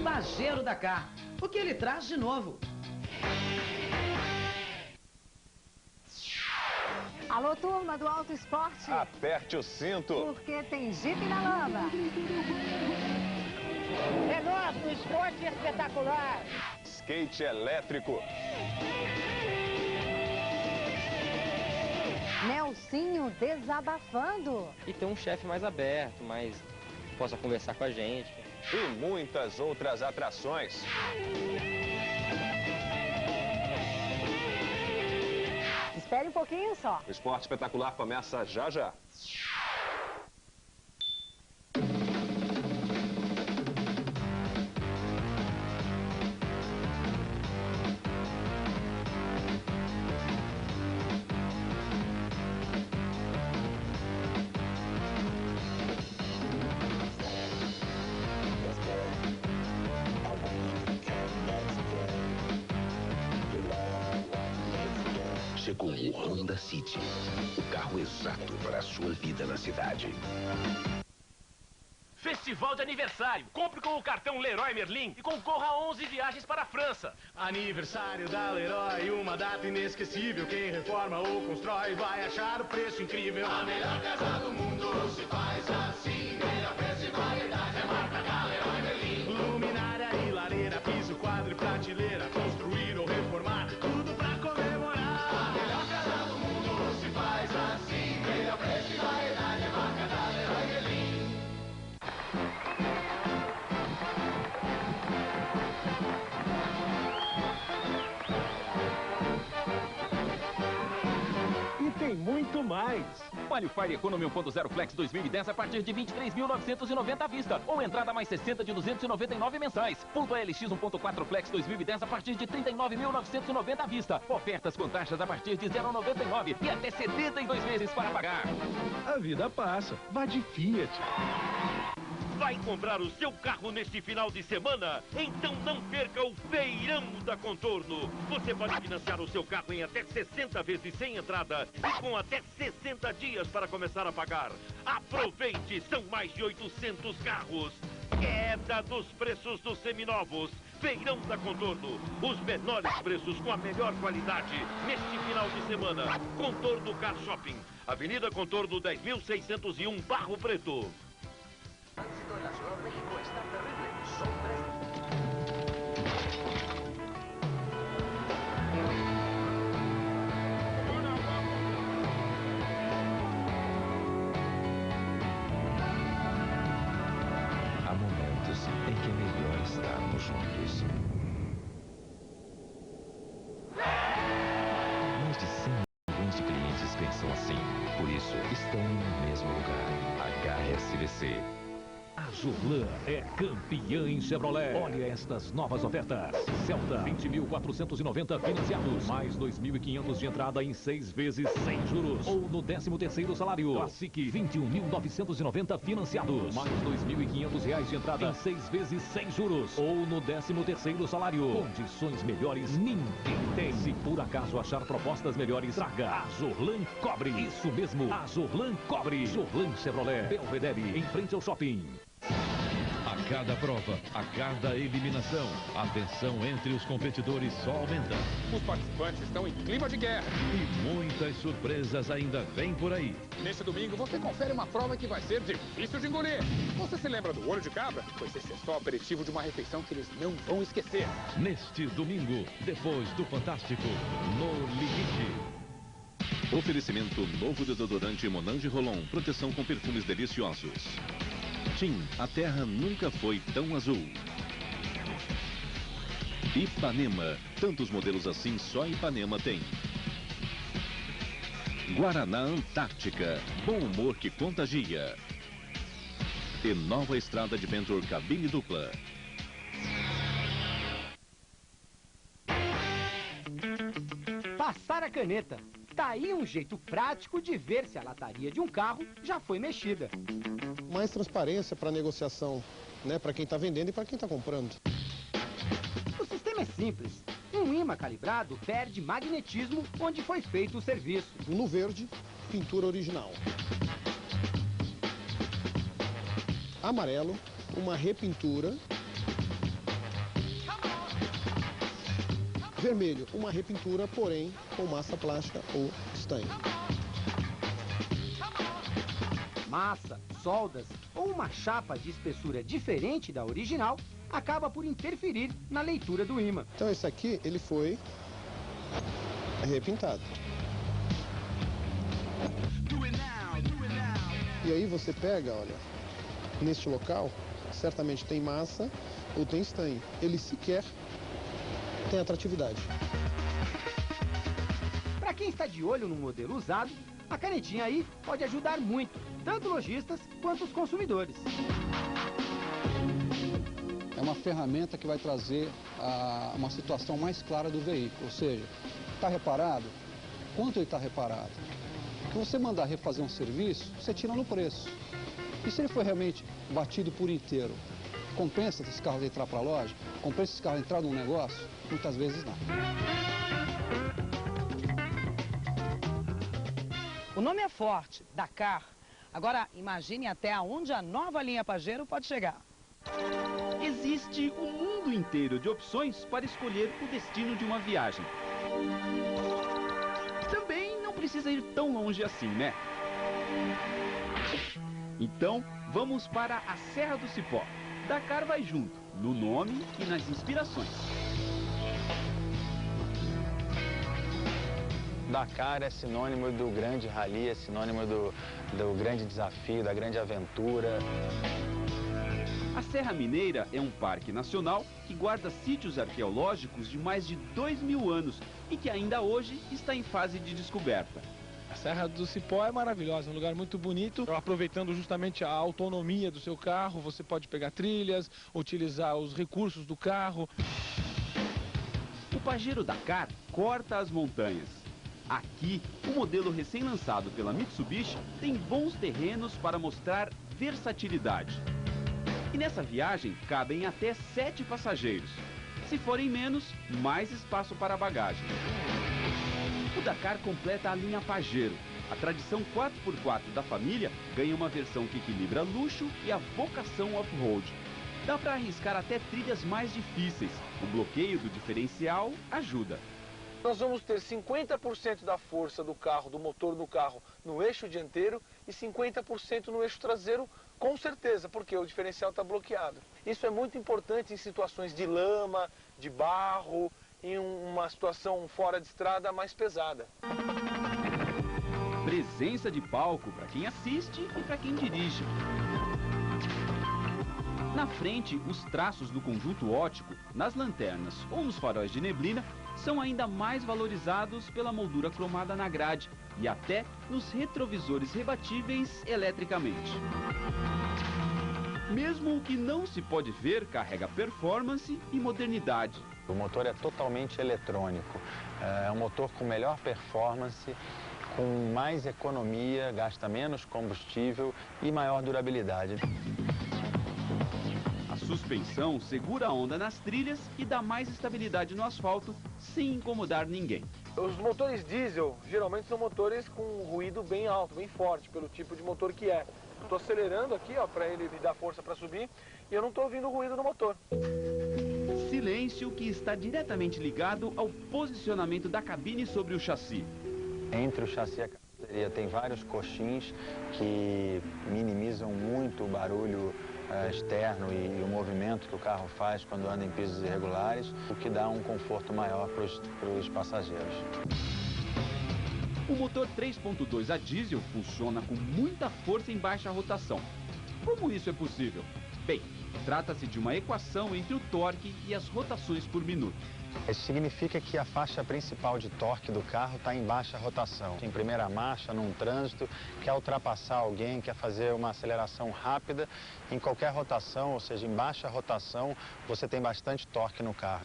Pajero Dakar, o que ele traz de novo? Alô, turma do Auto Esporte. Aperte o cinto. Porque tem Jeep na lama. É nosso, esporte espetacular. Skate elétrico. Nelsinho desabafando. E ter um chefe mais aberto, mais possa conversar com a gente. E muitas outras atrações. Espere um pouquinho só. O Esporte Espetacular começa já já. Chegou o Honda City, o carro exato para a sua vida na cidade. Festival de aniversário. Compre com o cartão Leroy Merlin e concorra a 11 viagens para a França. Aniversário da Leroy, uma data inesquecível. Quem reforma ou constrói vai achar o preço incrível. A melhor casa do mundo se faz assim. Melhor preço e qualidade é marca da Leroy Merlin. Luminária e lareira, piso, quadro e prateleira. Construir ou reformar, tudo pra comemorar. A melhor casa do mundo se faz assim. Melhor preço e qualidade é marca da Leroy Merlin. Tem muito mais. Palio Fire Economy 1.0 Flex 2010 a partir de 23.990 à vista. Ou entrada mais 60 de 299 mensais. Ponto LX 1.4 Flex 2010 a partir de 39.990 à vista. Ofertas com taxas a partir de 0,99 e até 72 meses para pagar. A vida passa. Vá de Fiat. Vai comprar o seu carro neste final de semana? Então não perca o Feirão da Contorno. Você pode financiar o seu carro em até 60 vezes sem entrada e com até 60 dias para começar a pagar. Aproveite, são mais de 800 carros. Queda dos preços dos seminovos. Feirão da Contorno. Os menores preços com a melhor qualidade. Neste final de semana, Contorno Car Shopping. Avenida Contorno 10.601, Barro Preto. En la Ciudad de México está terrible. Son 3. Há momentos em que é melhor estarmos juntos. Mais de 100 milhões de clientes pensam assim. Por isso, estão no mesmo lugar. HSBC. A Zurlan é campeã em Chevrolet. Olha estas novas ofertas. Celta, 20.490 financiados, mais 2.500 de entrada em 6 vezes sem juros. Ou no 13º salário. Classic, 21.990 financiados, mais R$2.500 de entrada em 6 vezes sem juros. Ou no 13º salário. Condições melhores ninguém tem. Se por acaso achar propostas melhores, traga a Zurlan Cobre. Isso mesmo, a Zurlan Cobre. Zurlan Chevrolet, Belvedere, em frente ao shopping. A cada prova, a cada eliminação, a tensão entre os competidores só aumenta. Os participantes estão em clima de guerra. E muitas surpresas ainda vêm por aí. Neste domingo, você confere uma prova que vai ser difícil de engolir. Você se lembra do olho de cabra? Pois esse é só o aperitivo de uma refeição que eles não vão esquecer. Neste domingo, depois do Fantástico, no Limite. Oferecimento novo desodorante Monange Rolon. Proteção com perfumes deliciosos. Tim, a terra nunca foi tão azul. Ipanema. Tantos modelos assim só Ipanema tem. Guaraná Antártica. Bom humor que contagia. E nova estrada de Venture cabine dupla. Passar a caneta. Tá aí um jeito prático de ver se a lataria de um carro já foi mexida. Mais transparência para a negociação, né, para quem está vendendo e para quem está comprando. O sistema é simples. Um ímã calibrado perde magnetismo onde foi feito o serviço. No verde, pintura original. Amarelo, uma repintura. Vermelho, uma repintura, porém com massa plástica ou estanho. Massa, soldas ou uma chapa de espessura diferente da original acaba por interferir na leitura do ímã. Então esse aqui, ele foi repintado. E aí você pega, olha, neste local, certamente tem massa ou tem estanho. Ele sequer tem atratividade. Para quem está de olho no modelo usado, a canetinha aí pode ajudar muito, tanto lojistas quanto os consumidores. É uma ferramenta que vai trazer uma situação mais clara do veículo, ou seja, está reparado? Quanto ele está reparado? Se você mandar refazer um serviço, você tira no preço. E se ele for realmente batido por inteiro, compensa esse carro entrar para a loja? Compensa esse carro entrar num negócio? Muitas vezes não. O nome é forte, Dakar. Agora, imagine até onde a nova linha Pajero pode chegar. Existe um mundo inteiro de opções para escolher o destino de uma viagem. Também não precisa ir tão longe assim, né? Então, vamos para a Serra do Cipó. Dakar vai junto, no nome e nas inspirações. Dakar é sinônimo do grande rally, é sinônimo do grande desafio, da grande aventura. A Serra Mineira é um parque nacional que guarda sítios arqueológicos de mais de 2.000 anos e que ainda hoje está em fase de descoberta. A Serra do Cipó é maravilhosa, é um lugar muito bonito, aproveitando justamente a autonomia do seu carro, você pode pegar trilhas, utilizar os recursos do carro. O Pajero Dakar corta as montanhas. Aqui, o modelo recém-lançado pela Mitsubishi tem bons terrenos para mostrar versatilidade. E nessa viagem cabem até 7 passageiros. Se forem menos, mais espaço para bagagem. O Dakar completa a linha Pajero. A tradição 4x4 da família ganha uma versão que equilibra luxo e a vocação off-road. Dá para arriscar até trilhas mais difíceis. O bloqueio do diferencial ajuda. Nós vamos ter 50% da força do carro, do motor do carro, no eixo dianteiro e 50% no eixo traseiro, com certeza, porque o diferencial está bloqueado. Isso é muito importante em situações de lama, de barro, em uma situação fora de estrada mais pesada. Presença de palco para quem assiste e para quem dirige. Na frente, os traços do conjunto óptico, nas lanternas ou nos faróis de neblina, são ainda mais valorizados pela moldura cromada na grade e até nos retrovisores rebatíveis eletricamente. Mesmo o que não se pode ver carrega performance e modernidade. O motor é totalmente eletrônico, é um motor com melhor performance, com mais economia, gasta menos combustível e maior durabilidade. A suspensão segura a onda nas trilhas e dá mais estabilidade no asfalto, sem incomodar ninguém. Os motores diesel geralmente são motores com ruído bem alto, bem forte, pelo tipo de motor que é. Estou acelerando aqui, ó, para ele me dar força para subir, e eu não estou ouvindo o ruído do motor. Silêncio que está diretamente ligado ao posicionamento da cabine sobre o chassi. Entre o chassi e a carroceria tem vários coxins que minimizam muito o barulho externo e o movimento que o carro faz quando anda em pisos irregulares, o que dá um conforto maior para os passageiros. O motor 3.2 a diesel funciona com muita força em baixa rotação. Como isso é possível? Bem, trata-se de uma equação entre o torque e as rotações por minuto. Isso significa que a faixa principal de torque do carro está em baixa rotação. Em primeira marcha, num trânsito, quer ultrapassar alguém, quer fazer uma aceleração rápida, em qualquer rotação, ou seja, em baixa rotação, você tem bastante torque no carro.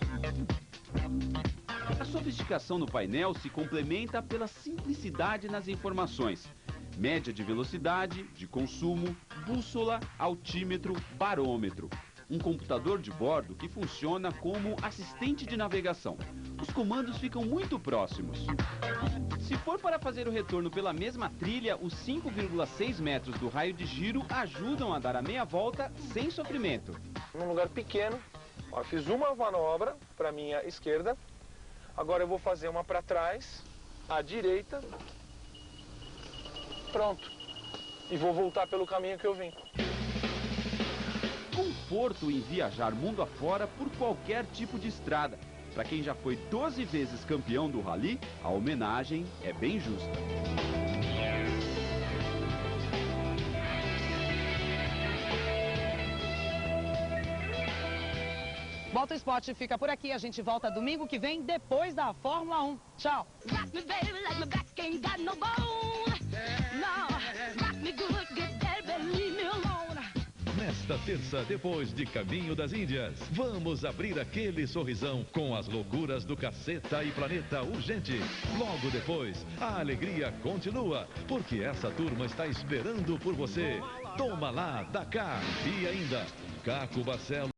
A sofisticação no painel se complementa pela simplicidade nas informações. Média de velocidade, de consumo, bússola, altímetro, barômetro. Um computador de bordo que funciona como assistente de navegação. Os comandos ficam muito próximos. Se for para fazer o retorno pela mesma trilha, os 5,6 metros do raio de giro ajudam a dar a meia volta sem sofrimento. Num lugar pequeno, ó, fiz uma manobra para a minha esquerda. Agora eu vou fazer uma para trás, à direita. Pronto. E vou voltar pelo caminho que eu vim. Conforto em viajar mundo afora por qualquer tipo de estrada. Para quem já foi 12 vezes campeão do rally, a homenagem é bem justa. O Auto Esporte fica por aqui. A gente volta domingo que vem, depois da Fórmula 1. Tchau! Nesta terça, depois de Caminho das Índias, vamos abrir aquele sorrisão com as loucuras do Caceta e Planeta Urgente. Logo depois, a alegria continua, porque essa turma está esperando por você. Toma lá, Dakar e ainda, Caco Barcelos.